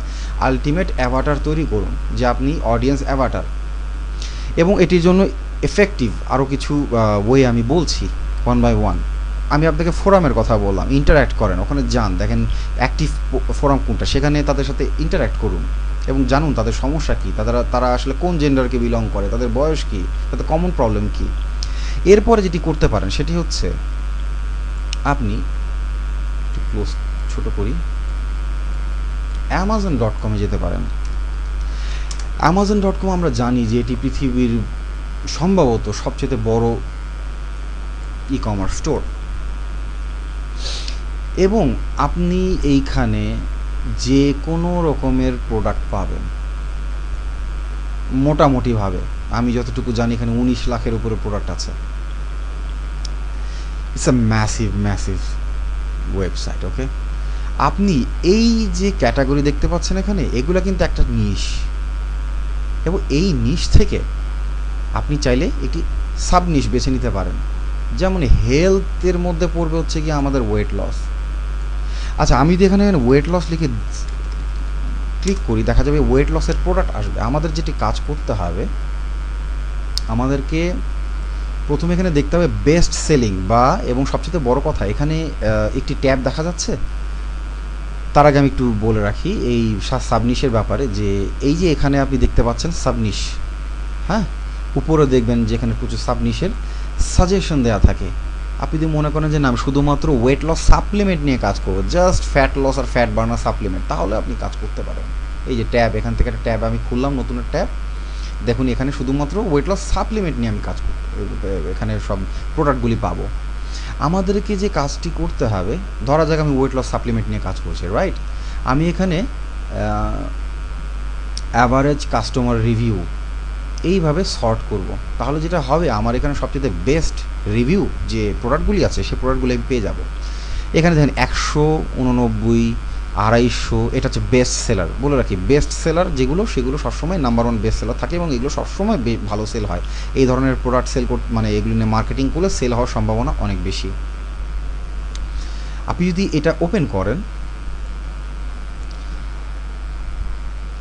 আলটিমেট অ্যাভাটার তৈরি করুন, যে আপনি অডিয়েন্স অ্যাভাটার। এবং এটির জন্য এফেক্টিভ আরও কিছু ওয়ে আমি বলছি 1 বাই 1। আমি আপনাকে ফোরামের কথা বললাম, ইন্টারঅ্যাক্ট করেন, ওখানে যান, দেখেন অ্যাক্টিভ ফোরাম কোনটা, সেখানে তাদের সাথে ইন্টারঅ্যাক্ট করুন এবং জানুন তাদের সমস্যা কী, তারা আসলে কোন জেন্ডারকে বিলং করে, তাদের বয়স কী, তাদের কমন প্রবলেম কী। এরপরে যেটি করতে পারেন সেটি হচ্ছে আপনি একটু ক্লোজ ছোটো করি, Amazon.com যেতে পারেন। Amazon.com আমরা জানি যে এটি পৃথিবীর সম্ভবত সবচেয়ে বড় ই কমার্স স্টোর, এবং আপনি এইখানে যে কোনো রকমের প্রোডাক্ট পাবেন মোটামুটিভাবে। আমি যতটুকু জানি এখানে 19 লাখের উপরে প্রোডাক্ট আছে। ইটস আ ম্যাসিভ ওয়েবসাইট, ওকে। আপনি এই যে ক্যাটাগরি দেখতে পাচ্ছেন এখানে, এগুলো কিন্তু একটা নিশ, এবং এই নিশ থেকে আপনি চাইলে একটি সাব নিশ বেছে নিতে পারেন। যেমন হেলথের মধ্যে পড়বে হচ্ছে কি আমাদের ওয়েট লস। আচ্ছা, আমি যদি এখানে ওয়েট লস লিখে ক্লিক করি, দেখা যাবে ওয়েট লসের প্রোডাক্ট আসবে। আমাদের যেটি কাজ করতে হবে, আমাদেরকে প্রথমে এখানে দেখতে হবে বেস্ট সেলিং বা, এবং সবচেয়ে বড় কথা এখানে একটি ট্যাব দেখা যাচ্ছে। তার আগে আমি একটু বলে রাখি এই সাবনিশের ব্যাপারে, যে এই যে এখানে আপনি দেখতে পাচ্ছেন সাবনিশ, হ্যাঁ, উপরে দেখবেন যে এখানে প্রচুর সাবনিশের সাজেশন দেওয়া থাকে। আপনি যদি মনে করেন যে না আমি শুধুমাত্র ওয়েট লস সাপ্লিমেন্ট নিয়ে কাজ করবো, জাস্ট ফ্যাট লস আর ফ্যাট বার্নার সাপ্লিমেন্ট, তাহলে আপনি কাজ করতে পারেন। এই যে ট্যাব, এখান থেকে একটা ট্যাব আমি খুললাম, নতুন ট্যাব, দেখুন এখানে শুধুমাত্র ওয়েট লস সাপ্লিমেন্ট নিয়ে আমি কাজ করতে, এখানে সব প্রোডাক্টগুলি পাবো। আমাদেরকে যে কাজটি করতে হবে, ধরা যাক আমি ওয়েট লস সাপ্লিমেন্ট নিয়ে কাজ করছি, রাইট। আমি এখানে অ্যাভারেজ কাস্টমার রিভিউ এইভাবে সর্ট করব, তাহলে যেটা হবে আমার এখানে সবচেয়ে বেস্ট রিভিউ যে প্রোডাক্টগুলি আছে সেই প্রোডাক্টগুলি আমি পেয়ে যাব। এখানে দেখেন 189, 250, এটা হচ্ছে বেস্ট সেলার। বলে রাখি বেস্ট সেলার যেগুলো, সেগুলো সবসময় নাম্বার 1 বেস্ট সেলার থাকে এবং এগুলো সবসময় ভালো সেল হয়। এই ধরনের প্রোডাক্ট সেল করতে, মানে এগুলো নিয়ে মার্কেটিং করলে সেল হওয়ার সম্ভাবনা অনেক বেশি। আপনি যদি এটা ওপেন করেন,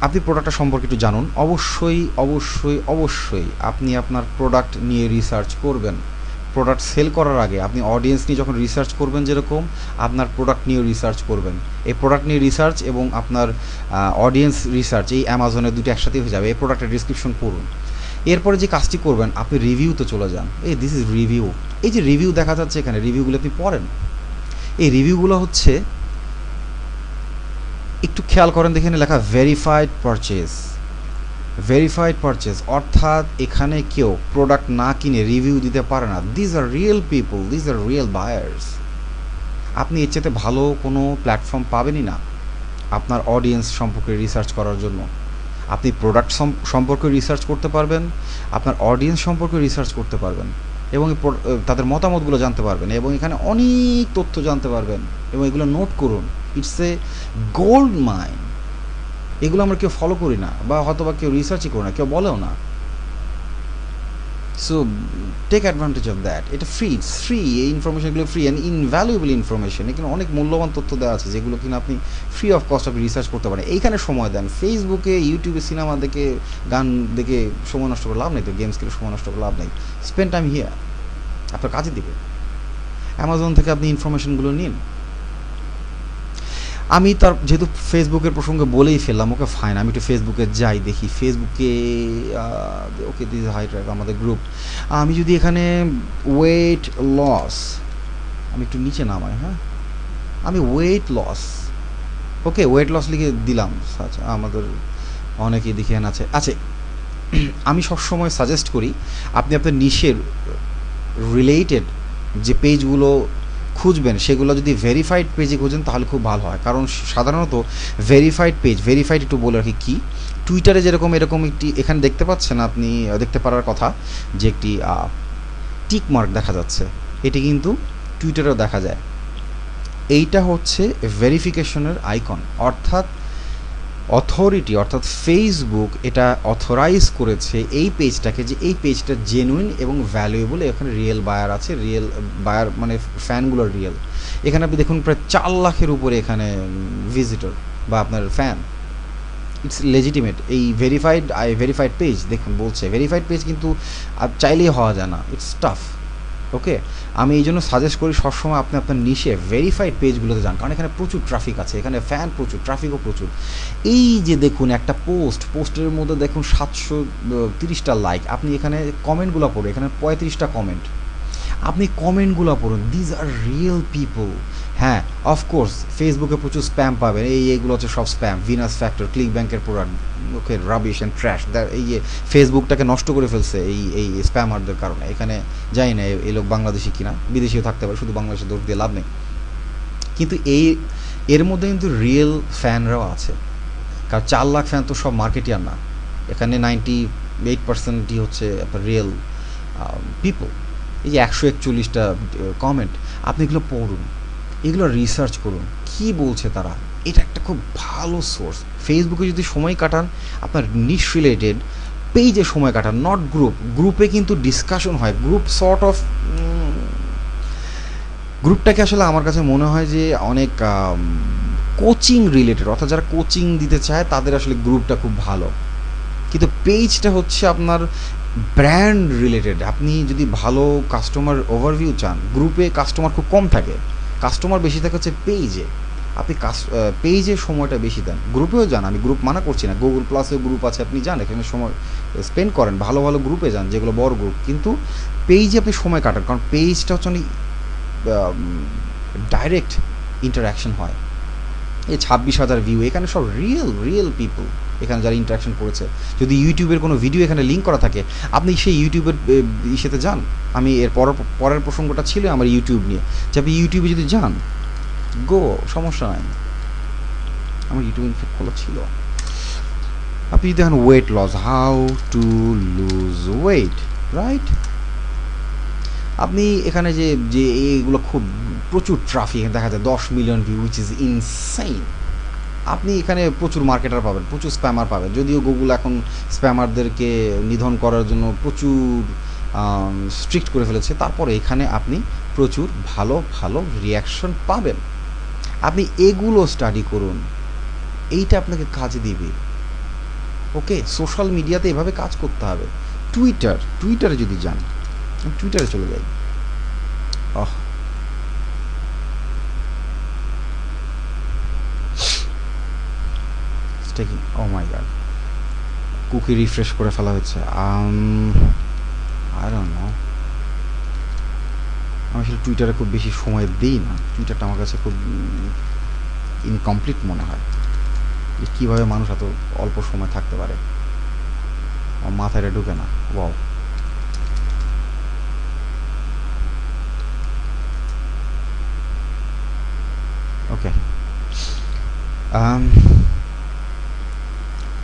আপনি প্রোডাক্টটা সম্পর্কে একটু জানুন। অবশ্যই অবশ্যই অবশ্যই আপনি আপনার প্রোডাক্ট নিয়ে রিসার্চ করবেন। প্রোডাক্ট সেল করার আগে আপনি অডিয়েন্স নিয়ে যখন রিসার্চ করবেন, যেরকম আপনার প্রোডাক্ট নিয়েও রিসার্চ করবেন। এই প্রোডাক্ট নিয়ে রিসার্চ এবং আপনার অডিয়েন্স রিসার্চ, এই অ্যামাজনের দুটো একসাথেই হয়ে যাবে। এই প্রোডাক্টের ডিসক্রিপশন পড়ুন। এরপরে যে কাজটি করবেন, আপনি রিভিউতে চলে যান। এই দিস ইজ রিভিউ, এই যে রিভিউ দেখা যাচ্ছে এখানে, রিভিউগুলো আপনি পড়েন। এই রিভিউগুলো হচ্ছে, একটু খেয়াল করেন, দেখেন লেখা ভেরিফাইড পারচেজ, অর্থাৎ এখানে কেউ প্রোডাক্ট না কিনে রিভিউ দিতে পারে না। These are real people, these are real buyers. আপনি এর চেয়ে ভালো কোনো প্ল্যাটফর্ম পাবেনই না আপনার অডিয়েন্স সম্পর্কে রিসার্চ করার জন্য। আপনি প্রোডাক্ট সম্পর্কে রিসার্চ করতে পারবেন, আপনার অডিয়েন্স সম্পর্কে রিসার্চ করতে পারবেন এবং তাদের মতামতগুলো জানতে পারবেন এবং এখানে অনেক তথ্য জানতে পারবেন এবং এগুলো নোট করুন। It's a gold mine. এগুলো আমরা কেউ ফলো করি না, বা হয়তো বা কেউ রিসার্চই করি না, কেউ বলেও না। So take advantage of that. এটা ফ্রি, ইটস ফ্রি, এই ইনফরমেশনগুলো ফ্রি অ্যান্ড ইনভ্যালুয়েবল ইনফরমেশন। এখানে অনেক মূল্যবান তথ্য দেওয়া আছে যেগুলো কিনা আপনি ফ্রি অফ কস্ট আপনি রিসার্চ করতে পারেন। এইখানে সময় দেন। ফেসবুকে, ইউটিউবে সিনেমা দেখে, গান দেখে সময় নষ্ট করে লাভ নেই, তো গেমস খেলে সময় নষ্ট করে লাভ নেই। স্পেন্ড টাইম হিয়ার, আপনার কাজে দিবে। অ্যামাজন থেকে আপনি ইনফরমেশনগুলো নিন। আমি তার যেহেতু ফেসবুকের প্রসঙ্গে বলেই ফেললাম, ওকে ফাইন, আমি একটু ফেসবুকে যাই, দেখি ফেসবুকে ওকে দিস হাইট আমাদের গ্রুপ। আমি যদি এখানে ওয়েট লস, আমি একটু নিচে নামাই, হ্যাঁ, আমি weight loss, okay weight loss লিখে দিলাম। আচ্ছা, আমাদের অনেকেই দেখে আছে। আচ্ছা, আমি সবসময় সাজেস্ট করি আপনি আপনার নিশের রিলেটেড যে পেজগুলো খুঁজবেন সেগুলো যদি ভেরিফাইড পেজে খুঁজেন তাহলে খুব ভালো হয়। কারণ সাধারণত ভেরিফাইড পেজ, ভেরিফাইড একটু বলে রাখি কি, টুইটারে যেরকম এরকম একটি এখানে দেখতে পাচ্ছেন, আপনি দেখতে পারার কথা যে একটি টিক মার্ক দেখা যাচ্ছে, এটি কিন্তু টুইটারেও দেখা যায়। এইটা হচ্ছে ভেরিফিকেশনের আইকন, অর্থাৎ অথরিটি অর্থাৎ ফেসবুক এটা অথরাইজ করেছে এই পেজটাকে যে এই পেজটা জেনুইন এবং ভ্যালুয়েবল, এখানে রিয়েল বায়ার আছে, রিয়েল বায়ার মানে ফ্যানগুলো রিয়েল। এখানে আপনি দেখুন প্রায় 4 লাখের উপরে এখানে ভিজিটর বা আপনার ফ্যান, ইটস লেজিটিমেট। এই ভেরিফাইড পেজ দেখুন বলছে ভেরিফাইড পেজ, কিন্তু চাইলেই হওয়া যায় না, ইটস টাফ। ওকে, আমি এই জন্য সাজেস্ট করি সবসময় আপনি আপনার নিশে ভেরিফাইড পেজগুলোতে যান, কারণ এখানে প্রচুর ট্রাফিক আছে, এখানে ফ্যান প্রচুর, ট্রাফিকও প্রচুর। এই যে দেখুন একটা পোস্টের মধ্যে দেখুন 730টা লাইক, আপনি এখানে কমেন্টগুলো পড়ুন, এখানে 35টা কমেন্ট, আপনি কমেন্টগুলো পড়ুন, দিজ আর রিয়েল পিপল। হ্যাঁ, অফকোর্স ফেসবুকে প্রচুর স্প্যাম পাবেন, এইগুলো হচ্ছে সব স্প্যাম, ভিনাস ফ্যাক্টর, ক্লিক ব্যাংকের product, okay rubbish and trash. এই যে ফেসবুকটাকে নষ্ট করে ফেলছে এই স্প্যামারদের কারণে। এখানে যাই না এই লোক বাংলাদেশি কিনা, বিদেশিও থাকতে পারে, শুধু বাংলাদেশে দোষ দিয়ে লাভ নেই। কিন্তু এর মধ্যে কিন্তু রিয়েল ফ্যানরাও আছে, কারণ 4 লাখ ফ্যান তো সব মার্কেটিয়ার না, এখানে 98%ই হচ্ছে আপনার রিয়েল পিপল। এই যে 141টা কমেন্ট, আপনি এগুলো পড়ুন, এগুলো রিসার্চ করুন কি বলছে তারা, এটা একটা খুব ভালো সোর্স। ফেসবুকে যদি সময় কাটান আপনার নিশ রিলেটেড পেজে সময় কাটান, নট গ্রুপে কিন্তু ডিসকাশন হয়, গ্রুপ সর্ট অফ গ্রুপটাকে আসলে আমার কাছে মনে হয় যে অনেক কোচিং রিলেটেড, অর্থাৎ যারা কোচিং দিতে চায় তাদের আসলে গ্রুপটা খুব ভালো। কিন্তু পেজটা হচ্ছে আপনার ব্র্যান্ড রিলেটেড। আপনি যদি ভালো কাস্টমার ওভারভিউ চান, গ্রুপে কাস্টমার খুব কম থাকে, কাস্টমার বেশি থাকে হচ্ছে পেজে। আপনি পেজে সময়টা বেশি দেন, গ্রুপেও যান, আমি গ্রুপ মানা করছি না, গুগল প্লাসেও গ্রুপ আছে, আপনি যান, এখানে সময় স্পেন্ড করেন, ভালো ভালো গ্রুপে যান যেগুলো বড় গ্রুপ, কিন্তু পেজে আপনি সময় কাটান, কারণ পেজটা হচ্ছে অনেক ডাইরেক্ট ইন্টারাকশন হয়। এই 26,000 ভিউ, এখানে সব রিয়েল পিপল, এখানে যারা ইন্টারাকশন করেছে। যদি ইউটিউবের কোনো ভিডিও এখানে লিঙ্ক করা থাকে, আপনি সেই ইউটিউবের ইসেতে যান। আমি এর পরের প্রসঙ্গটা ছিল আমার ইউটিউব নিয়ে, যে আপনি ইউটিউবে যদি যান, গো, সমস্যা নাই, আমার ইউটিউব ইনফেক্ট খোলা ছিল। আপনি যদি দেখেন weight loss, how to lose weight, right, আপনি এখানে যে এইগুলো খুব প্রচুর ট্রাফিক দেখা যায়, 10 million view, which is insane. আপনি এখানে প্রচুর মার্কেটার পাবেন, প্রচুর স্প্যামার পাবেন, যদিও গুগল এখন স্প্যামারদেরকে নিধন করার জন্য প্রচুর স্ট্রিক্ট করে ফেলেছে, তারপরে এখানে আপনি প্রচুর ভালো ভালো রিয়াকশন পাবেন। আপনি এগুলো স্টাডি করুন, এইটা আপনাকে কাজে দিবে। ওকে, সোশ্যাল মিডিয়াতে এভাবে কাজ করতে হবে। টুইটারে যদি যান, টুইটারে চলে যাই, ও মাই গড, কুকি রিফ্রেশ করে ফেলা হয়েছে। আই ডোন্ট নো, আমি আসলে টুইটারে খুব বেশি সময় দিই না, টুইটারটা আমার কাছে খুব ইনকমপ্লিট মনে হয়। যে কীভাবে মানুষ এত অল্প সময় থাকতে পারে, আমার মাথায় এটা ঢুকে না। ওয়াও, ওকে,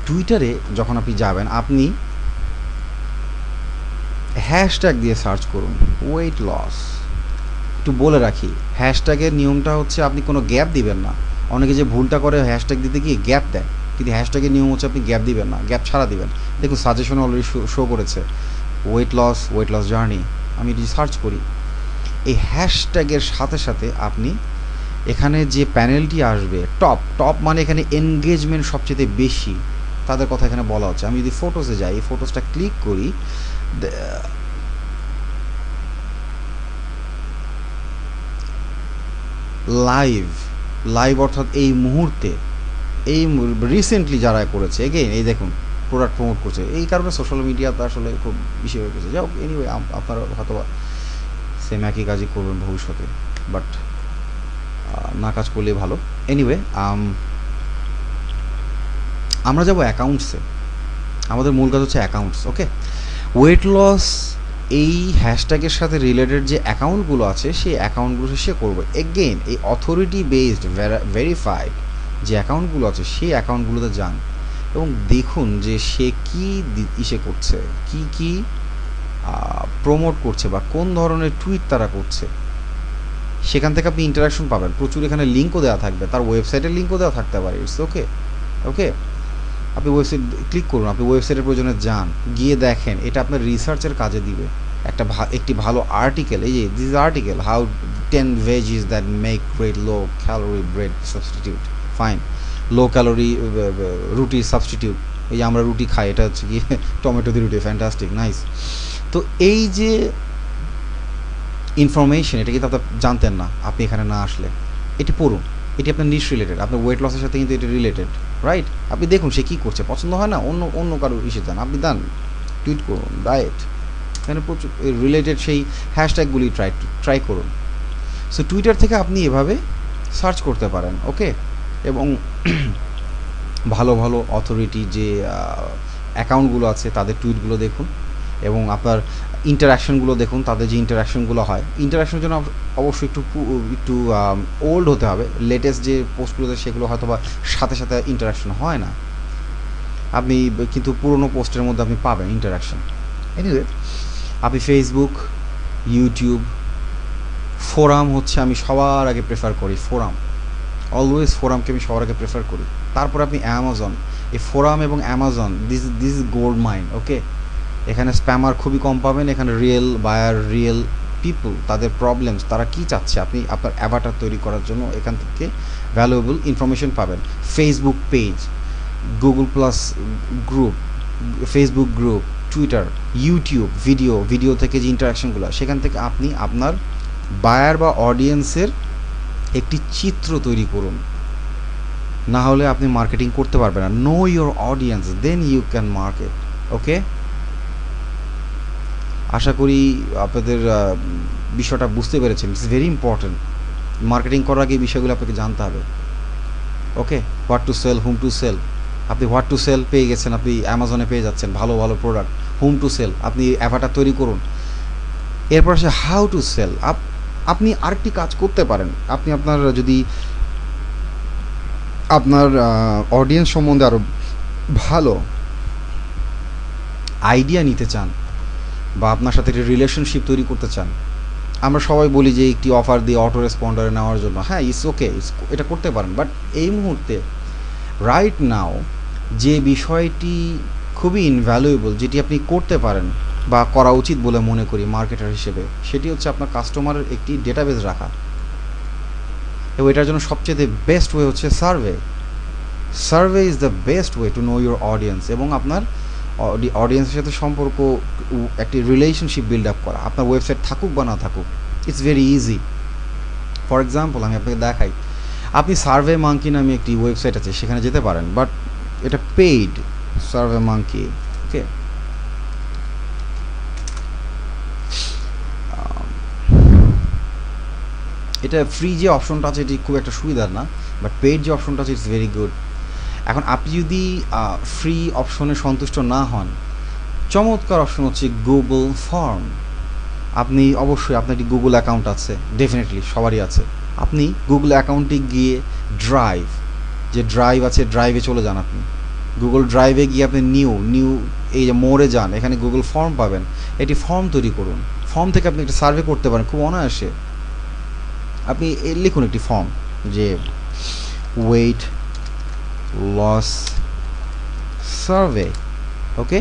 টুইটারে যখন আপনি যাবেন, আপনি হ্যাশট্যাগ দিয়ে সার্চ করুন ওয়েট লস। একটু বলে রাখি, হ্যাশট্যাগের নিয়মটা হচ্ছে আপনি কোনো গ্যাপ দিবেন না। অনেকে যে ভুলটা করে হ্যাশট্যাগ দিতে গিয়ে গ্যাপ দেয়, কিন্তু হ্যাশট্যাগের নিয়ম হচ্ছে আপনি গ্যাপ দিবেন না, গ্যাপ ছাড়া দিবেন। দেখুন সাজেশন অলরেডি শো করেছে ওয়েট লস জার্নি, আমি যদি সার্চ করি এই হ্যাশট্যাগের সাথে সাথে আপনি এখানে যে প্যানেলটি আসবে টপ মানে এখানে এনগেজমেন্ট সবচেয়ে বেশি তাদের কথা এখানে বলা হচ্ছে। আমি যদি ফটোসে যাই, ফটোসটা ক্লিক করি, লাইভ অর্থাৎ এই মুহূর্তে, এই রিসেন্টলি যারা করেছে, এগেইন এই দেখুন প্রোডাক্ট প্রমোট করছে, এই কারণে সোশ্যাল মিডিয়াতে আসলে খুব বেশি হয়ে গেছে। যাও এনিওয়ে, আপনারা হয়তো সেম একই কাজই করবেন ভবিষ্যতে, বাট না কাজ করলে ভালো। এনিওয়ে, আমরা যাব অ্যাকাউন্টসে। আমাদের মূল কাজ হচ্ছে অ্যাকাউন্টস। ওকে, ওয়েট লস এই হ্যাশট্যাগের সাথে রিলেটেড যে অ্যাকাউন্টগুলো আছে সেই অ্যাকাউন্টগুলো সে করবে। এগেইন এই অথরিটি বেসড ভেরিফাইড যে অ্যাকাউন্টগুলো আছে সেই অ্যাকাউন্টগুলোতে যান এবং দেখুন যে সে কী ইসে করছে, কি প্রমোট করছে বা কোন ধরনের টুইট তারা করছে। সেখান থেকে আপনি ইন্টারাকশন পাবেন প্রচুর। এখানে লিঙ্কও দেওয়া থাকবে, তার ওয়েবসাইটের লিঙ্কও দেওয়া থাকতে পারে। ইটস ওকে, আপনি ওয়েবসাইট ক্লিক করুন, আপনি ওয়েবসাইটের প্রয়োজনে যান, গিয়ে দেখেন এটা আপনার রিসার্চের কাজে দিবে। একটি ভালো আর্টিকেল, এই যে this article, how 10 veggies that make great low calorie bread substitute, fine, low calorie রুটি সাবস্টিটিউট। এই যে আমরা রুটি খাই, এটা হচ্ছে কি টমেটো দিয়ে রুটি, ফ্যান্টাস্টিক, নাইস। তো এই যে ইনফরমেশন, এটা কিন্তু আপনি জানতেন না আপনি এখানে না আসলে। এটি পড়ুন, এটি আপনার নিশ রিলেটেড, আপনার ওয়েট লসের সাথে কিন্তু এটি রিলেটেড, রাইট? আপনি দেখুন সে কী করছে, পছন্দ হয় না অন্য কারো ইসে যান, আপনি দেন টুইট করুন, ডায়েট, এখানে প্রচুর রিলেটেড সেই হ্যাশট্যাগুলি ট্রাই করুন। সো টুইটার থেকে আপনি এভাবে সার্চ করতে পারেন। ওকে, এবং ভালো অথরিটি যে অ্যাকাউন্টগুলো আছে তাদের টুইটগুলো দেখুন এবং আপনার ইন্টারাকশনগুলো দেখুন, তাদের যে ইন্টারাকশনগুলো হয়। ইন্টারাকশনের জন্য অবশ্যই একটু ওল্ড হতে হবে। লেটেস্ট যে পোস্টগুলোতে সেগুলো হয়তো বা সাথে ইন্টারাকশন হয় না, আপনি কিন্তু পুরনো পোস্টের মধ্যে আপনি পাবেন ইন্টারাকশন। এনিওয়ে, আপনি ফেসবুক, ইউটিউব, ফোরাম হচ্ছে আমি সবার আগে প্রেফার করি। অলওয়েজ ফোরামকে আমি সবার আগে প্রেফার করি। তারপর আপনি অ্যামাজন, এই ফোরাম এবং Amazon, this is gold mine. Okay, এখানে স্প্যামার খুবই কম পাবেন। এখানে রিয়েল বায়ার, রিয়েল পিপল, তাদের প্রবলেমস, তারা কী চাচ্ছে, আপনি আপনার অ্যাভাটার তৈরি করার জন্য এখান থেকে ভ্যালুয়েবল ইনফরমেশন পাবেন। Facebook page, Google plus group, Facebook group, Twitter, YouTube, video থেকে যে ইন্টারাকশনগুলো, সেখান থেকে আপনি আপনার বায়ার বা অডিয়েন্সের একটি চিত্র তৈরি করুন। না হলে আপনি মার্কেটিং করতে পারবেন না। Know your audience, then you can market. Okay, আশা করি আপনাদের বিষয়টা বুঝতে পেরেছেন। It's very important. মার্কেটিং করার আগে এই বিষয়গুলো আপনাকে জানতে হবে। Okay, what to sell, whom to sell. আপনি হোয়াট টু সেল পেয়ে গেছেন, আপনি অ্যামাজনে পেয়ে যাচ্ছেন ভালো প্রোডাক্ট। হুম টু সেল, আপনি অ্যাভাটার তৈরি করুন। এরপর আসে হাউ টু সেল। আপনি আরেকটি কাজ করতে পারেন। আপনি আপনার যদি আপনার অডিয়েন্স সম্বন্ধে আরও ভালো আইডিয়া নিতে চান বা আপনার সাথে একটি রিলেশনশিপ তৈরি করতে চান, আমরা সবাই বলি যে একটি অফার দিয়ে অটো রেসপন্ডারে নেওয়ার জন্য। হ্যাঁ, ইটস ওকে, এটা করতে পারেন। বাট এই মুহূর্তে রাইট নাও যে বিষয়টি খুবই ইনভ্যালুয়েবল, যেটি আপনি করতে পারেন বা করা উচিত বলে মনে করি মার্কেটার হিসেবে, সেটি হচ্ছে আপনার কাস্টমারের একটি ডেটাবেস রাখা। এবং এটার জন্য সবচেয়ে বেস্ট ওয়ে হচ্ছে survey is the best way to know your audience এবং আপনার অডিয়েন্সের সাথে সম্পর্ক, একটি রিলেশনশিপ বিল্ড আপ করা। আপনার ওয়েবসাইট থাকুক বা না থাকুক, it's very easy. For example আমি আপনাকে দেখাই, আপনি সার্ভে মাঙ্কি নামে একটি ওয়েবসাইট আছে, সেখানে যেতে পারেন, বাট এটা পেইড। সার্ভে মাঙ্কি, ওকে, এটা ফ্রি যে অপশনটা আছে এটি খুব একটা সুবিধার না, বাট পেইড যে অপশনটা আছে ইটস ভেরি গুড। এখন আপনি যদি ফ্রি অপশনে সন্তুষ্ট না হন, চমৎকার অপশন হচ্ছে গুগল ফর্ম। আপনি অবশ্যই আপনার একটি গুগল অ্যাকাউন্ট আছে, ডেফিনেটলি সবারই আছে। আপনি গুগল অ্যাকাউন্টে গিয়ে ড্রাইভ আছে, ড্রাইভে চলে যান। আপনি গুগল ড্রাইভে গিয়ে আপনি নিউ এই যে মোড়ে যান, এখানে গুগল ফর্ম পাবেন। এটি ফর্ম তৈরি করুন। ফর্ম থেকে আপনি একটা সার্ভে করতে পারেন খুব অনায়াসে। আপনি লিখুন একটি ফর্ম যে ওয়েট লস সার্ভে। ওকে,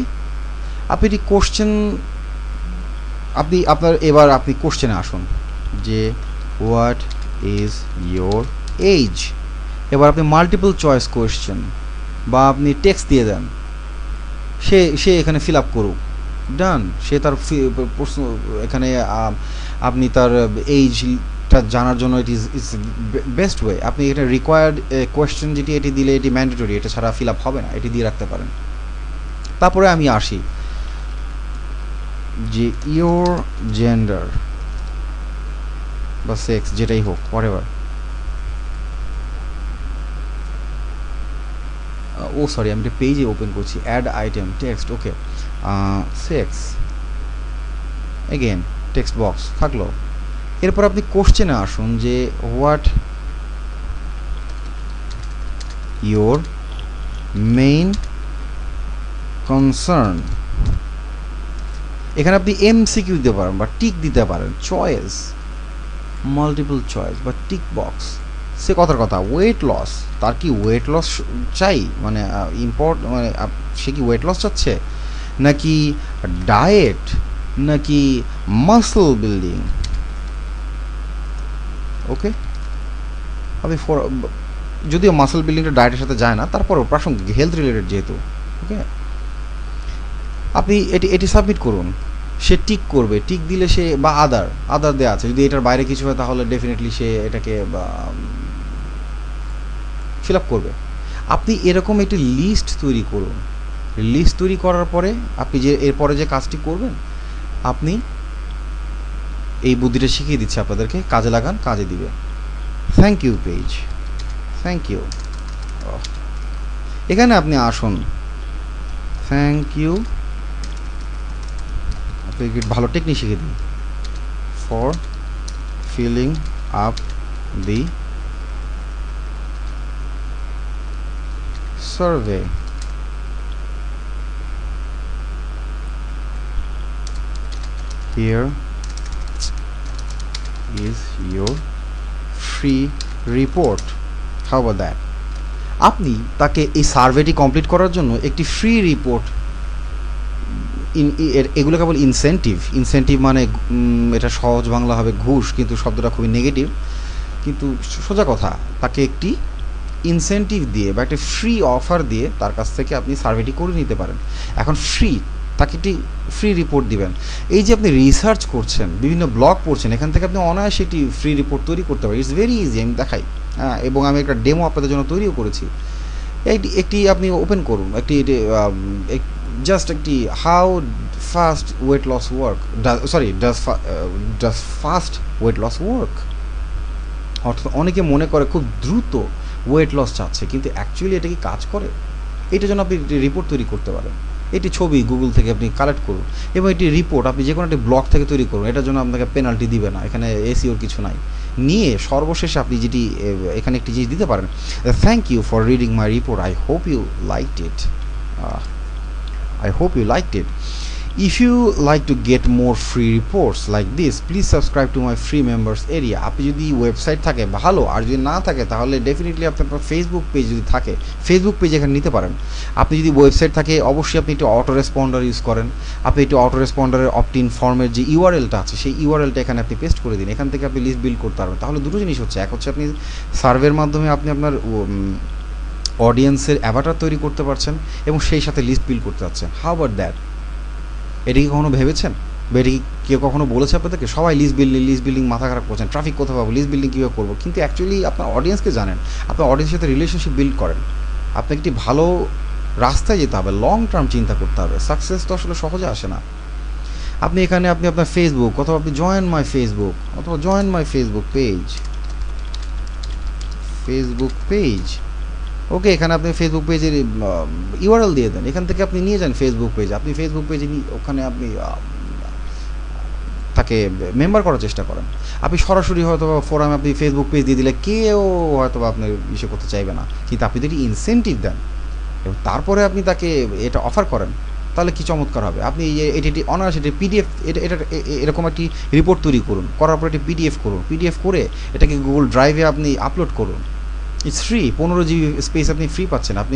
আপনি এটি কোশ্চেন আপনার এবার আপনি কোশ্চেনে আসুন যে হোয়াট ইজ ইয়োর এজ। এবার আপনি মাল্টিপল চয়েস কোয়েশ্চেন বা আপনি টেক্সট দিয়ে দেন, সে এখানে ফিল আপ করুক, ডান। সে তার প্রশ্ন এখানে আপনি তার এইজটা জানার জন্য ইট ইজ বেস্ট ওয়ে। আপনি এটা রিকোয়ার্ড কোয়েশ্চেন যেটি এটি দিলে এটি ম্যান্ডেটরি, এটা ছাড়া ফিল আপ হবে না, এটি দিয়ে রাখতে পারেন। তারপরে আমি আসি যে ইয়োর জেন্ডার বা সেক্স যেটাই হোক, হোয়াটএভার। ও সরি, আমি একটা পেজে ওপেন করছি, অ্যাড আইটেম টেক্সট, ওকে। সেক্স এগেন টেক্সট বক্স থাকলো। এরপর আপনি কোশ্চেনে আসুন যে হোয়াট ইয়োর মেইন কনসার্ন। এখানে আপনি এমসিকিউ দিতে পারেন বা টিক দিতে পারেন, চয়েস, মাল্টিপল চয়েস বা টিক বক্স। সে কথার কথা, ওয়েট লস, তার কি ওয়েট লস চাই, মানে মানে সে কি ওয়েট লস চাচ্ছে, নাকি ডায়েট, নাকি মাসল বিল্ডিং। ওকে, আপনি যদিও মাসল বিল্ডিংটা ডায়েটের সাথে যায় না, তারপরেও প্রাসঙ্গিক, হেলথ রিলেটেড যেহেতু। ওকে, আপনি এটি সাবমিট করুন, সে টিক করবে, টিক দিলে সে বা আদার দেওয়া আছে, যদি এটার বাইরে কিছু হয় তাহলে ডেফিনেটলি সে এটাকে ফিল আপ করবে। আপনি এরকম একটি লিস্ট তৈরি করুন। লিস্ট তৈরি করার পরে আপনি যে এরপরে যে কাজটি করবেন, আপনি এই বুদ্ধিটা শিখিয়ে দিচ্ছে আপনাদেরকে, কাজে লাগান, কাজে দিবে। Thank you page, thank you. এখানে আপনি আসুন, থ্যাংক ইউ, আপনি ভালো টেকনিক শিখিয়ে দিন, for filling up the survey. Here is your free report. How about that? আপনি তাকে এই সার্ভেটি কমপ্লিট করার জন্য একটি ফ্রি রিপোর্ট, এগুলো কেবল ইনসেন্টিভ মানে এটা সহজ বাংলা হবে ঘুষ, কিন্তু শব্দটা খুবই নেগেটিভ। কিন্তু সোজা কথা, তাকে একটি ইনসেন্টিভ দিয়ে বা একটা ফ্রি অফার দিয়ে তার কাছ থেকে আপনি সার্ভেটি করে নিতে পারেন। এখন তাকে একটি ফ্রি রিপোর্ট দিবেন। এই যে আপনি রিসার্চ করছেন, বিভিন্ন ব্লগ পড়ছেন, এখান থেকে আপনি অনায়াসে একটি ফ্রি রিপোর্ট তৈরি করতে পারেন। ইটস ভেরি ইজি, আমি দেখাই, হ্যাঁ, এবং আমি একটা ডেমো আপনাদের জন্য তৈরিও করেছি। একটি আপনি ওপেন করুন, জাস্ট একটি how fast weight loss work, does fast weight loss work. অর্থাৎ অনেকে মনে করে খুব দ্রুত ওয়েট লস চাচ্ছে, কিন্তু অ্যাকচুয়ালি এটা কি কাজ করে, এটার জন্য আপনি রিপোর্ট তৈরি করতে পারেন। এটি ছবি গুগল থেকে আপনি কালেক্ট করুন এবং এটি রিপোর্ট আপনি যে কোনো একটি ব্লগ থেকে তৈরি করুন, এটার জন্য আপনাকে পেনাল্টি দিবে না, এখানে এসইওর কিছু নাই। নিয়ে সর্বশেষে আপনি যেটি এখানে একটি জিনিস দিতে পারেন, thank you for reading my report, I hope you liked it. If you like to get more free reports like this, please subscribe to my free members area. আপনি যদি ওয়েবসাইট থাকে ভালো, আর যদি না থাকে তাহলে ডেফিনেটলি আপনার ফেসবুক পেজ যদি থাকে, ফেসবুক পেজ এখানে নিতে পারেন। আপনি যদি ওয়েবসাইট থাকে অবশ্যই আপনি একটু অটো রেসপন্ডার ইউজ করেন। আপনি একটু অটো রেসপন্ডারের অপটিন ফর্মের যে ইউআরএলটা আছে, সেই ইউআরএলটা এখানে আপনি পেস্ট করে দিন। এখান থেকে আপনি লিস্ট বিল্ড করতে পারবেন। তাহলে দুটো জিনিস হচ্ছে, এক হচ্ছে আপনি সার্ভের মাধ্যমে আপনি আপনার অডিয়েন্সের অ্যাভাটার তৈরি করতে পারছেন এবং সেই সাথে লিস্ট বিল্ড করতে পারছেন। How about that? এটা কি কখনো ভেবেছেন বা এটা কি কেউ কখনো বলেছে আপনাদেরকে? সবাই লিস্ট বিল্ডিং মাথা খারাপ করছেন, ট্রাফিক কোথাও পাবো, লিস্ট বিল্ডিং কীভাবে করবো, কিন্তু অ্যাকচুয়ালি আপনার অডিয়েন্সকে জানেন, আপনার অডিয়েন্সের সাথে রিলেশনশিপ বিল্ড করেন। আপনাকে একটি ভালো রাস্তায় যেতে হবে, লং টার্ম চিন্তা করতে হবে। সাকসেস তো আসলে সহজে আসে না। আপনি এখানে আপনি আপনার ফেসবুক অথবা আপনি জয়েন মাই ফেসবুক পেজ, ওকে, এখানে আপনি ফেসবুক পেজের ইউআরএল দিয়ে দেন, এখান থেকে আপনি নিয়ে যান ফেসবুক পেজ। আপনি ফেসবুক পেজে ওখানে আপনি তাকে মেম্বার করার চেষ্টা করেন। আপনি সরাসরি হয়তো ফোরামে আপনি ফেসবুক পেজ দিয়ে দিলে কেউ হয়তো আপনার ইসে করতে চাইবে না, কিন্তু আপনি যদি ইনসেন্টিভ দেন এবং তারপরে আপনি তাকে এটা অফার করেন, তাহলে কি চমৎকার হবে। আপনি এটি অনার্স এটি পিডিএফ, এটা এরকম একটি রিপোর্ট তৈরি করুন, করার পর একটি পিডিএফ করে এটাকে গুগল ড্রাইভে আপনি আপলোড করুন। ইটস ফ্রি, 15 GB স্পেস আপনি ফ্রি পাচ্ছেন। আপনি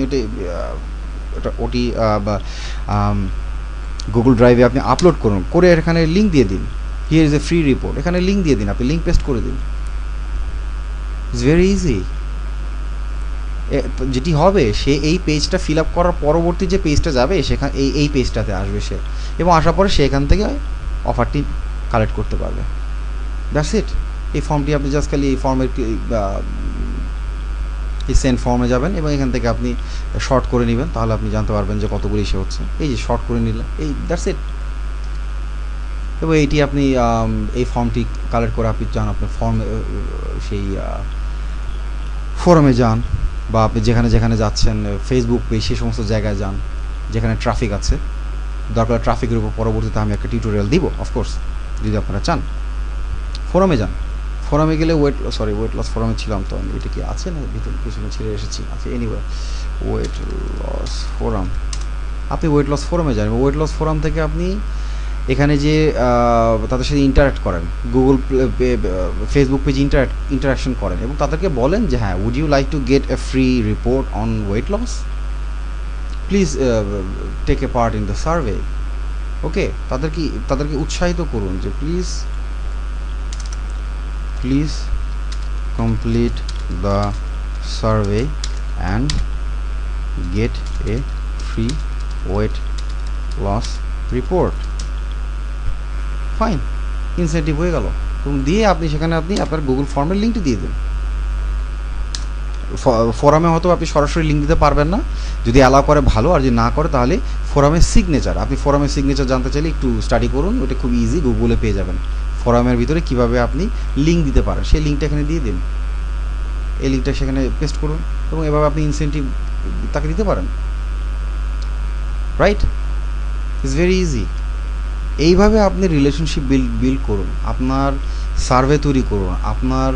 ওটি গুগল ড্রাইভে আপনি আপলোড করুন, করে এখানে লিঙ্ক দিয়ে দিন, here is a free report, এখানে লিঙ্ক দিয়ে দিন, আপনি লিঙ্ক পেস্ট করে দিন, ইটস ভেরি ইজি। যেটি হবে, সে এই পেজটা ফিল আপ করার পরবর্তী যে পেজটা যাবে সেখানে এই পেজটাতে আসবে সে, এবং আসার পরে সে এখান থেকে অফারটি কালেক্ট করতে পারবে। That's it. এই ফর্মটি আপনি জাস্ট খালি এই ফর্মের এই সেন্ড ফর্মে যাবেন এবং এখান থেকে আপনি শর্ট করে নেবেন, তাহলে আপনি জানতে পারবেন যে কতগুলি ইস্যু হচ্ছে। এই যে শর্ট করে নিলেন, এই দ্যাটস ইট। এবং এইটি আপনি এই ফর্মটি কালেক্ট করে আপনি যান আপনার ফর্মে, সেই ফোরামে যান, বা আপনি যেখানে যেখানে যাচ্ছেন ফেসবুক পেজ, সেই সমস্ত জায়গায় যান যেখানে ট্রাফিক আছে। দরকার ট্রাফিকের উপর পরবর্তীতে আমি একটা টিউটোরিয়াল দিব অফকোর্স, যদি আপনারা চান। ফোরামে যান, ফোরামে গেলে ওয়েট লস ফোরামে ছিলাম তো আমি, এটা কি আছে না ভিতরে পিছনে ছেড়ে এসেছি, আচ্ছা এনিওয়ে ওয়েট লস ফোরাম, আপনি ওয়েট লস ফোরামে যান। ওয়েট লস ফোরাম থেকে আপনি এখানে যে তাদের সাথে ইন্টারাক্ট করেন, গুগল ফেসবুক পেজ ইন্টারাকশন করেন এবং তাদেরকে বলেন যে হ্যাঁ, would you like to get a free report on weight loss, please take a part in the survey. Okay, তাদেরকে উৎসাহিত করুন যে please complete the survey and get a free weight loss report. Fine, incentive হয়ে গেল। এবং দিয়ে আপনি সেখানে আপনার গুগল ফর্মের লিঙ্কটি দিয়ে দিন। ফোরামে হয়তো আপনি সরাসরি লিঙ্ক দিতে পারবেন না, যদি অ্যালাউ করে ভালো, আর যদি না করে তাহলে ফোরামের সিগনেচার, আপনি ফোরামের সিগনেচার জানতে চাইলে একটু স্টাডি করুন, ওটা খুব ইজি, গুগলে পেয়ে যাবেন। ফোরামের ভিতরে কিভাবে আপনি লিঙ্ক দিতে পারেন সেই লিঙ্কটা এখানে দিয়ে দিন, এই লিঙ্কটা সেখানে পেস্ট করুন এবং এভাবে আপনি ইনসেন্টিভ তাকে দিতে পারেন। Right, it's very easy. এইভাবে আপনি রিলেশনশিপ বিল্ড করুন, আপনার সার্ভে তৈরি করুন, আপনার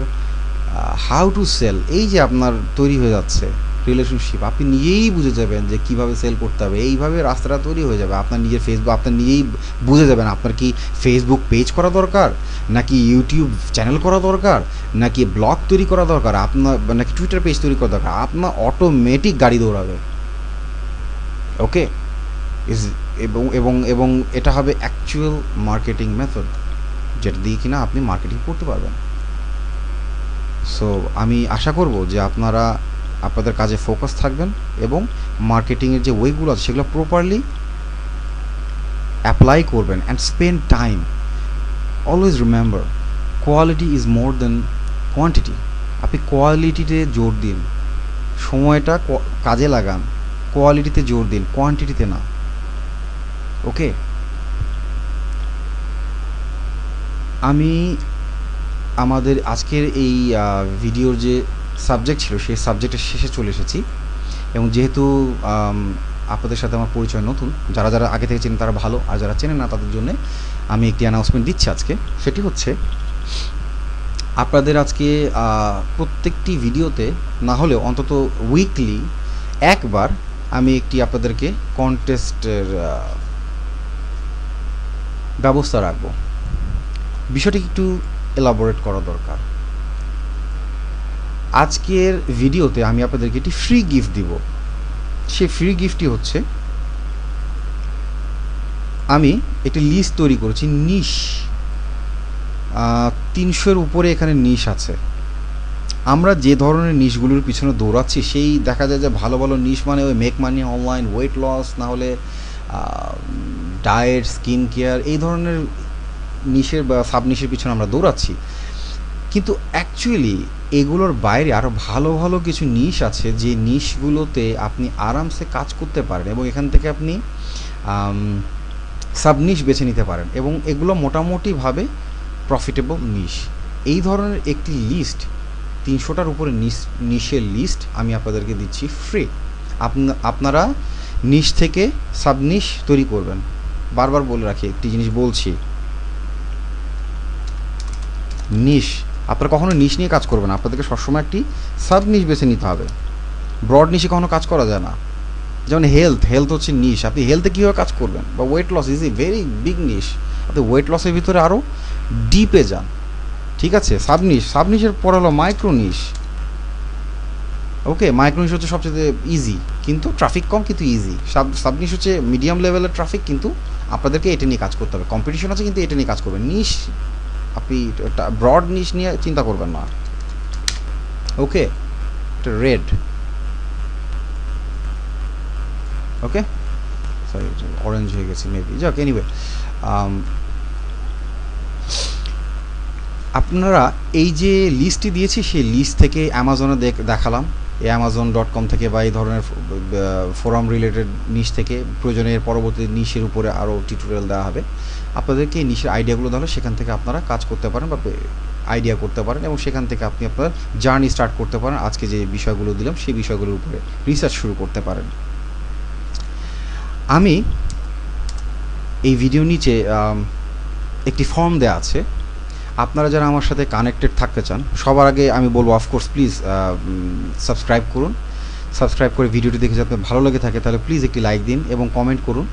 হাউ টু সেল, এই যে আপনার তৈরি হয়ে যাচ্ছে রিলেশনশিপ, আপনি নিজেই বুঝে যাবেন যে কীভাবে সেল করতে হবে। এইভাবে রাস্তাটা তৈরি হয়ে যাবে, আপনার নিজের ফেসবুক, আপনার নিজেই বুঝে যাবেন আপনার কি ফেসবুক পেজ করা দরকার, নাকি ইউটিউব চ্যানেল করা দরকার, নাকি ব্লগ তৈরি করা দরকার, আপনার নাকি টুইটার পেজ তৈরি করা দরকার। আপনার অটোমেটিক গাড়ি দৌড়াবে। ওকে, এবং এটা হবে অ্যাকচুয়াল মার্কেটিং মেথড, যেটা দিয়ে কিনা আপনি মার্কেটিং করতে পারবেন। সো আমি আশা করব যে আপনারা আপনাদের কাজে ফোকাস থাকবেন এবং মার্কেটিংয়ের যে ওয়েগুলো আছে সেগুলো প্রপারলি অ্যাপ্লাই করবেন and spend time. Always remember, quality is more than quantity. আপনি কোয়ালিটিতে জোর দিন, সময়টা কাজে লাগান, কোয়ালিটিতে জোর দিন, কোয়ান্টিটিতে না। ওকে, আমি আমাদের আজকের এই ভিডিওর যে সাবজেক্ট ছিল সেই সাবজেক্টের শেষে চলে এসেছি, এবং যেহেতু আপনাদের সাথে আমার পরিচয় নতুন, যারা যারা আগে থেকে চেনেন তারা ভালো, আর যারা চেনেন না তাদের জন্য আমি একটি অ্যানাউন্সমেন্ট দিচ্ছি আজকে। সেটি হচ্ছে, আপনাদের আজকে প্রত্যেকটি ভিডিওতে না হলেও অন্তত উইকলি একবার আমি একটি আপনাদেরকে কন্টেস্টের ব্যবস্থা রাখবো। বিষয়টি একটু এলাবোরেট করা দরকার। আজকের ভিডিওতে আমি আপনাদেরকে একটি ফ্রি গিফট দিব। সেই ফ্রি গিফটটি হচ্ছে, আমি একটি লিস্ট তৈরি করেছি, নিশ 300-এর উপরে এখানে নিশ আছে। আমরা যে ধরনের নিশগুলোর পিছনে দৌড়াচ্ছি, সেই দেখা যায় যে ভালো ভালো নিশ মানে ওই make money online, weight loss, না হলে ডায়েট, স্কিন কেয়ার, এই ধরনের নিশের বা সাব নিশের পিছনে আমরা দৌড়াচ্ছি। কিন্তু অ্যাকচুয়ালি এগুলোর বাইরে আরও ভালো ভালো কিছু নিশ আছে, যে নিশগুলোতে আপনি আরামসে কাজ করতে পারেন এবং এখান থেকে আপনি সাব নিশ বেছে নিতে পারেন, এবং এগুলো মোটামুটিভাবে প্রফিটেবল নিশ। এই ধরনের একটি লিস্ট, 300টার উপরে নিশের লিস্ট আমি আপনাদেরকে দিচ্ছি ফ্রি। আপনারা নিশ থেকে সাব নিশ তৈরি করবেন। বারবার বলে রাখি, একটি জিনিস বলছি, নিশ, আপনারা কখনো নিশ নিয়ে কাজ করবেন না, আপনাদেরকে সবসময় একটি সাব নিশ বেছে নিতে হবে। ব্রড নিশে কখনো কাজ করা যায় না। যেমন হেলথ হচ্ছে নিশ, আপনি হেলথে কীভাবে কাজ করবেন, বা weight loss is a very big niche, আপনি ওয়েট লসের ভিতরে আরও ডিপে যান। ঠিক আছে, সাব নিশের পর হলো মাইক্রো নিশ। ওকে, মাইক্রো নিশ হচ্ছে সবচেয়ে ইজি, কিন্তু ট্রাফিক কম কিন্তু ইজি। সাব নিশ হচ্ছে মিডিয়াম লেভেলের ট্রাফিক, কিন্তু আপনাদেরকে এটা নিয়ে কাজ করতে হবে। কম্পিটিশন আছে কিন্তু এটা নিয়ে কাজ করবেন। নিশ আপনি ব্রড নিশ নিয়ে চিন্তা করবেন না। ওকে, এটা রেড। ওকে, সরি অরেঞ্জ হয়ে গেছে মেবি, যাক এনিওয়ে। আপনারা এই যে লিস্টটি দিয়েছি সেই লিস্ট থেকে অ্যামাজনে দেখালাম, এই amazon.com থেকে বা এই ধরনের ফোরাম রিলেটেড নিশ থেকে প্রয়োজনে এর পরবর্তী নিশের উপরে আরও টিউটোরিয়াল দেওয়া হবে। আপনাদেরকে এই নিশের আইডিয়াগুলো তাহলে সেখান থেকে আপনারা কাজ করতে পারেন বা আইডিয়া করতে পারেন, এবং সেখান থেকে আপনি আপনার জার্নি স্টার্ট করতে পারেন। আজকে যে বিষয়গুলো দিলাম সেই বিষয়গুলোর উপরে রিসার্চ শুরু করতে পারেন। আমি এই ভিডিও নিচে একটি ফর্ম দেওয়া আছে, আপনারা যারা আমার সাথে কানেক্টেড থাকতে চান, সবার আগে আমি বলবো অফকোর্স প্লিজ সাবস্ক্রাইব করুন। সাবস্ক্রাইব করে ভিডিওটি দেখে যদি ভালো লেগে থাকে তাহলে প্লিজ একটি লাইক দিন এবং কমেন্ট করুন।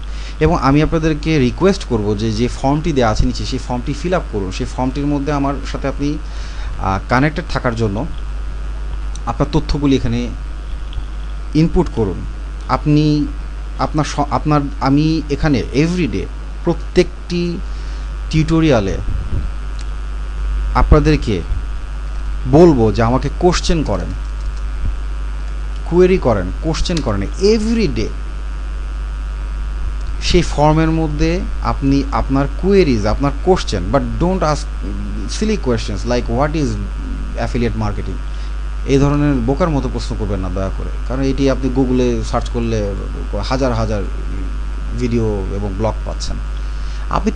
এবং আমি আপনাদেরকে রিকোয়েস্ট করব যে ফর্মটি দেওয়া আছে নিচে সেই ফর্মটি ফিল আপ করুন। সেই ফর্মটির মধ্যে আমার সাথে আপনি কানেক্টেড থাকার জন্য আপনার তথ্যগুলি এখানে ইনপুট করুন। আপনি আপনার আমি এখানে এভরিডে প্রত্যেকটি টিউটোরিয়ালে আপনাদেরকে বলবো যে আমাকে কোশ্চেন করেন, কোয়েরি করেন, কোশ্চেন করেন এভরিডে। সেই ফর্মের মধ্যে আপনি আপনার কোয়েরিজ, আপনার question, but don't ask silly questions like what is affiliate marketing, এই ধরনের বোকার মতো প্রশ্ন করবেন না দয়া করে, কারণ এটি আপনি গুগলে সার্চ করলে হাজার হাজার ভিডিও এবং ব্লগ পাচ্ছেন। আপনি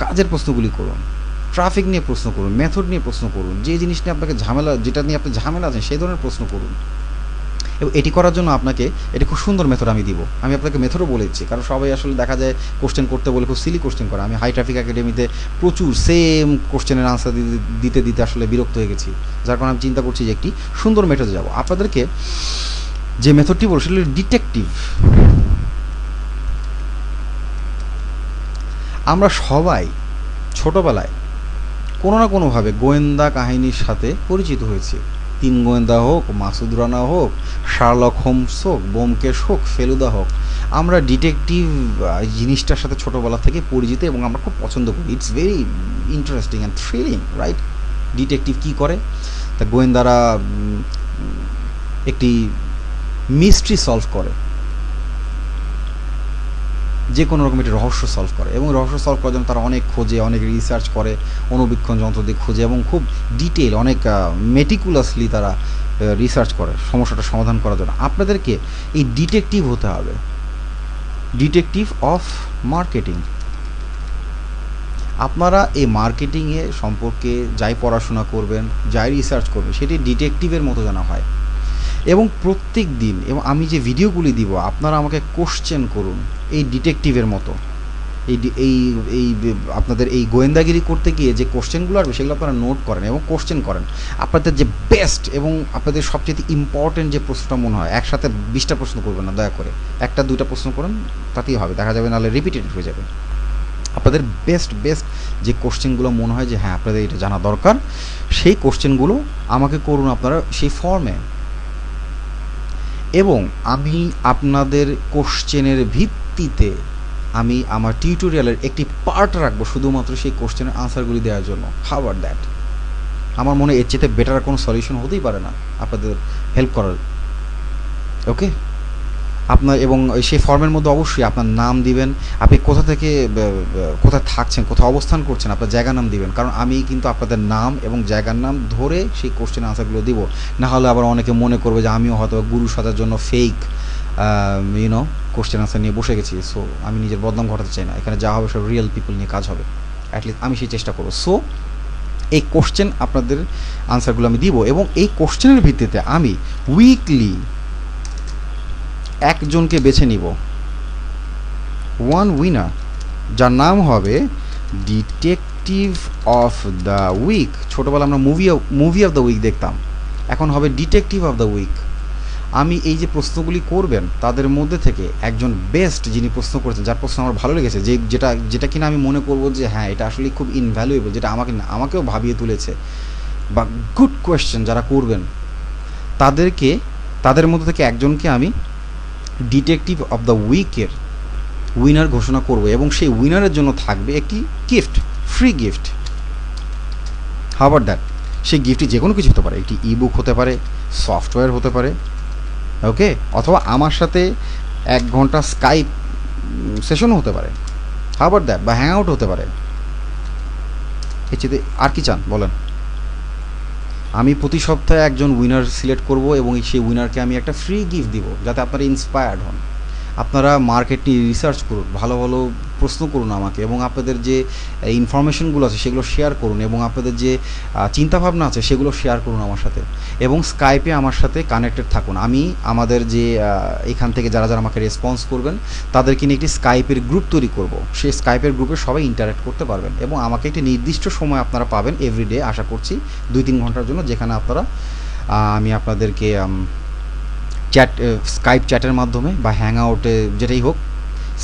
কাজের প্রশ্নগুলি করুন, ট্রাফিক নিয়ে প্রশ্ন করুন, মেথড নিয়ে প্রশ্ন করুন, যে জিনিস নিয়ে আপনাকে ঝামেলা, যেটা নিয়ে আপনি ঝামেলা আছেন সেই ধরনের প্রশ্ন করুন। এবং এটি করার জন্য আপনাকে এটি খুব সুন্দর মেথড আমি দিব, আমি আপনাকে মেথডও বলে দিচ্ছি, কারণ সবাই আসলে দেখা যায় কোশ্চেন করতে বলে খুব সিলি কোশ্চেন করে। আমি হাই ট্রাফিক একাডেমিতে প্রচুর সেম কোশ্চেনের আনসার দিতে দিতে আসলে বিরক্ত হয়ে গেছি, যার কারণে আমি চিন্তা করছি যে একটি সুন্দর মেথডে যাব। আপনাদেরকে যে মেথডটি বলবো সেটা হলো ডিটেকটিভ। আমরা সবাই ছোটোবেলায় কোনো না কোনোভাবে গোয়েন্দা কাহিনীর সাথে পরিচিত হয়েছি। তিন গোয়েন্দা হোক, মাসুদ রানা হোক, শার্লক হোমস হোক, ব্যোমকেশ হোক, ফেলুদা হোক, আমরা ডিটেকটিভ জিনিসটার সাথে ছোটোবেলা থেকে পরিচিত এবং আমরা খুব পছন্দ করি। It's very interesting and thrilling, right? Detective কী করে? তা গোয়েন্দারা একটি মিস্ট্রি সলভ করে, যে কোনো রকম একটি রহস্য সলভ করে, এবং রহস্য সলভ করার জন্য তারা অনেক খোঁজে, অনেক রিসার্চ করে, অনুবীক্ষণ যন্ত্র দিয়ে খোঁজে এবং খুব ডিটেল, অনেক মেটিকুলাসলি তারা রিসার্চ করে সমস্যাটা সমাধান করার জন্য। আপনাদেরকে এই ডিটেকটিভ হতে হবে, ডিটেকটিভ অফ মার্কেটিং। আপনারা এই মার্কেটিংয়ে সম্পর্কে যাই পড়াশোনা করবেন, যাই রিসার্চ করবেন, সেটি ডিটেকটিভের মতো জানা হয়। এবং প্রত্যেক দিন, এবং আমি যে ভিডিওগুলি দিব আপনারা আমাকে কোশ্চেন করুন এই ডিটেকটিভের মতো। এই আপনাদের এই গোয়েন্দাগিরি করতে গিয়ে যে কোশ্চেনগুলো আসবে সেগুলো আপনারা নোট করেন এবং কোশ্চেন করেন। আপনাদের যে বেস্ট এবং আপনাদের সবচেয়ে ইম্পর্টেন্ট যে প্রশ্নটা মনে হয়, একসাথে 20টা প্রশ্ন করবেন না দয়া করে, 1-2টা প্রশ্ন করেন, তাতেই হবে, দেখা যাবে নাহলে রিপিটেড হয়ে যাবে। আপনাদের বেস্ট যে কোশ্চেনগুলো মনে হয় যে হ্যাঁ আপনাদের এটা জানা দরকার, সেই কোশ্চেনগুলো আমাকে করুন আপনারা সেই ফর্মে, এবং আমি আপনাদের কোশ্চেনের ভিত্তিতে আমি আমার টিউটোরিয়ালের একটি পার্ট রাখবো শুধুমাত্র সেই কোশ্চেনের আনসারগুলি দেওয়ার জন্য। How about that? আমার মনে এর চেয়ে বেটার কোনো সলিউশন হতেই পারে না আপনাদের হেল্প করার। ওকে, আপনার এবং সেই ফর্মের মধ্যে অবশ্যই আপনার নাম দিবেন, আপনি কোথা থেকে কোথায় থাকছেন, কোথায় অবস্থান করছেন, আপনার জায়গার নাম দিবেন, কারণ আমি কিন্তু আপনাদের নাম এবং জায়গার নাম ধরে সেই কোশ্চেন আনসারগুলো দিব। না হলে আবার অনেকে মনে করবে যে আমিও হয়তো গুরু সাজার জন্য ফেক কোশ্চেন আনসার নিয়ে বসে গেছি। সো আমি নিজের বদনাম ঘটাতে চাই না, এখানে যা হবে সব রিয়েল পিপল নিয়ে কাজ হবে, অ্যাটলিস্ট আমি সেই চেষ্টা করবো। সো এই কোশ্চেন আপনাদের আনসারগুলো আমি দিব, এবং এই কোশ্চেনের ভিত্তিতে আমি উইকলি একজনকে বেছে নিব, ওয়ান উইনার, যার নাম হবে ডিটেকটিভ অফ দ্য উইক। ছোটোবেলা আমরা মুভি অফ দ্য উইক দেখতাম, এখন হবে ডিটেকটিভ অফ দ্য উইক। আমি এই যে প্রশ্নগুলি করবেন তাদের মধ্যে থেকে একজন বেস্ট যিনি প্রশ্ন করেছেন, যার প্রশ্ন আমার ভালো লেগেছে, যেটা কিনা আমি মনে করবো যে হ্যাঁ এটা আসলে খুব ইনভ্যালুয়েবল, যেটা আমাকেও ভাবিয়ে তুলেছে, বা গুড কোয়েশ্চেন যারা করবেন তাদের মধ্যে থেকে একজনকে আমি ডিটেকটিভ অফ দ্য উইকের উইনার ঘোষণা করব এবং সেই উইনারের জন্য থাকবে একটি gift, free gift. How about that? সেই গিফটটি যে কোনো কিছু হতে পারে, একটি ইবুক হতে পারে, সফটওয়্যার হতে পারে, ওকে, অথবা আমার সাথে 1 ঘন্টা স্কাইপ সেশনও হতে পারে। How about that? বা হ্যাং আউট হতে পারে। এর চেয়ে আর কি চান বলেন? আমি প্রতি সপ্তাহে একজন উইনার সিলেক্ট করব এবং সেই উইনারকে আমি একটা ফ্রি গিফট দিব, যাতে আপনারা ইন্সপায়ার্ড হন। আপনারা মার্কেট নিয়ে রিসার্চ করুন, ভালো ভালো প্রশ্ন করুন আমাকে, এবং আপনাদের যে ইনফরমেশনগুলো আছে সেগুলো শেয়ার করুন, এবং আপনাদের যে চিন্তাভাবনা আছে সেগুলো শেয়ার করুন আমার সাথে, এবং স্কাইপে আমার সাথে কানেক্টেড থাকুন। আমি আমাদের যে এখান থেকে যারা যারা আমাকে রেসপন্স করবেন তাদেরকে নিয়ে একটি স্কাইপের গ্রুপ তৈরি করব। সেই স্কাইপের গ্রুপে সবাই ইন্টারাক্ট করতে পারবেন, এবং আমাকে একটি নির্দিষ্ট সময় আপনারা পাবেন এভরিডে, আশা করছি 2-3 ঘন্টার জন্য, যেখানে আপনারা আমি আপনাদেরকে স্কাইপ চ্যাটের মাধ্যমে বা হ্যাং আউটে যেটাই হোক,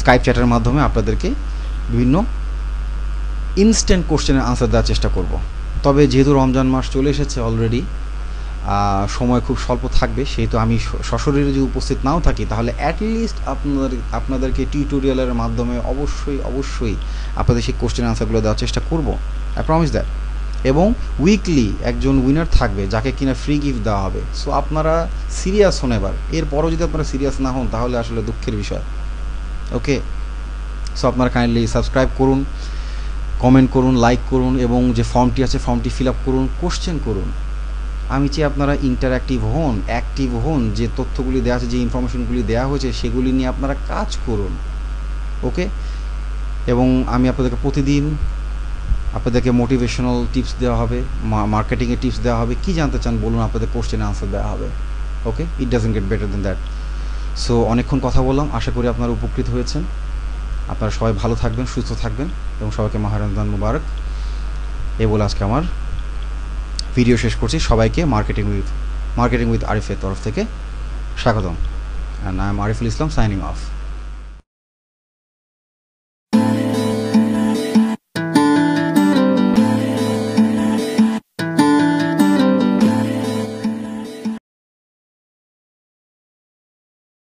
স্কাইপ চ্যাটের মাধ্যমে আপনাদেরকে বিভিন্ন ইনস্ট্যান্ট কোশ্চেনের আনসার দেওয়ার চেষ্টা করব। তবে যেহেতু রমজান মাস চলে এসেছে অলরেডি, সময় খুব স্বল্প থাকবে, সেহেতু আমি সশরীরে যদি উপস্থিত নাও থাকি, তাহলে অ্যাটলিস্ট আপনাদেরকে টিউটোরিয়ালের মাধ্যমে অবশ্যই আপনাদের সেই কোশ্চেনের আনসারগুলো দেওয়ার চেষ্টা করব। I promise that. এবং উইকলি একজন উইনার থাকবে যাকে কিনা ফ্রি গিফট দেওয়া হবে। সো আপনারা সিরিয়াস হন এবার। এরপরও যদি আপনারা সিরিয়াস না হন তাহলে আসলে দুঃখের বিষয়। ওকে, সো আপনারা কাইন্ডলি সাবস্ক্রাইব করুন, কমেন্ট করুন, লাইক করুন, এবং যে ফর্মটি আছে ফর্মটি ফিল আপ করুন, কোশ্চেন করুন। আমি চাই আপনারা ইন্টারঅ্যাক্টিভ হন, অ্যাক্টিভ হন, যে তথ্যগুলি দেওয়া আছে, যে ইনফরমেশনগুলি দেওয়া হয়েছে সেগুলি নিয়ে আপনারা কাজ করুন। ওকে, এবং আমি আপনাদেরকে প্রতিদিন আপনাদেরকে মোটিভেশনাল টিপস দেওয়া হবে, মার্কেটিংয়ের টিপস দেওয়া হবে। কী জানতে চান বলুন, আপনাদের কোশ্চেনে আনসার দেওয়া হবে। Okay, it doesn't get better then that. So অনেকক্ষণ কথা বললাম, আশা করি আপনারা উপকৃত হয়েছেন। আপনারা সবাই ভালো থাকবেন, সুস্থ থাকবেন, এবং সবাইকে মাহে রমজান মুবারক। এই বলে আজকে আমার ভিডিও শেষ করছি। সবাইকে মার্কেটিং উইথ আরিফের তরফ থেকে স্বাগতম। And I am Ariful Islam, signing off.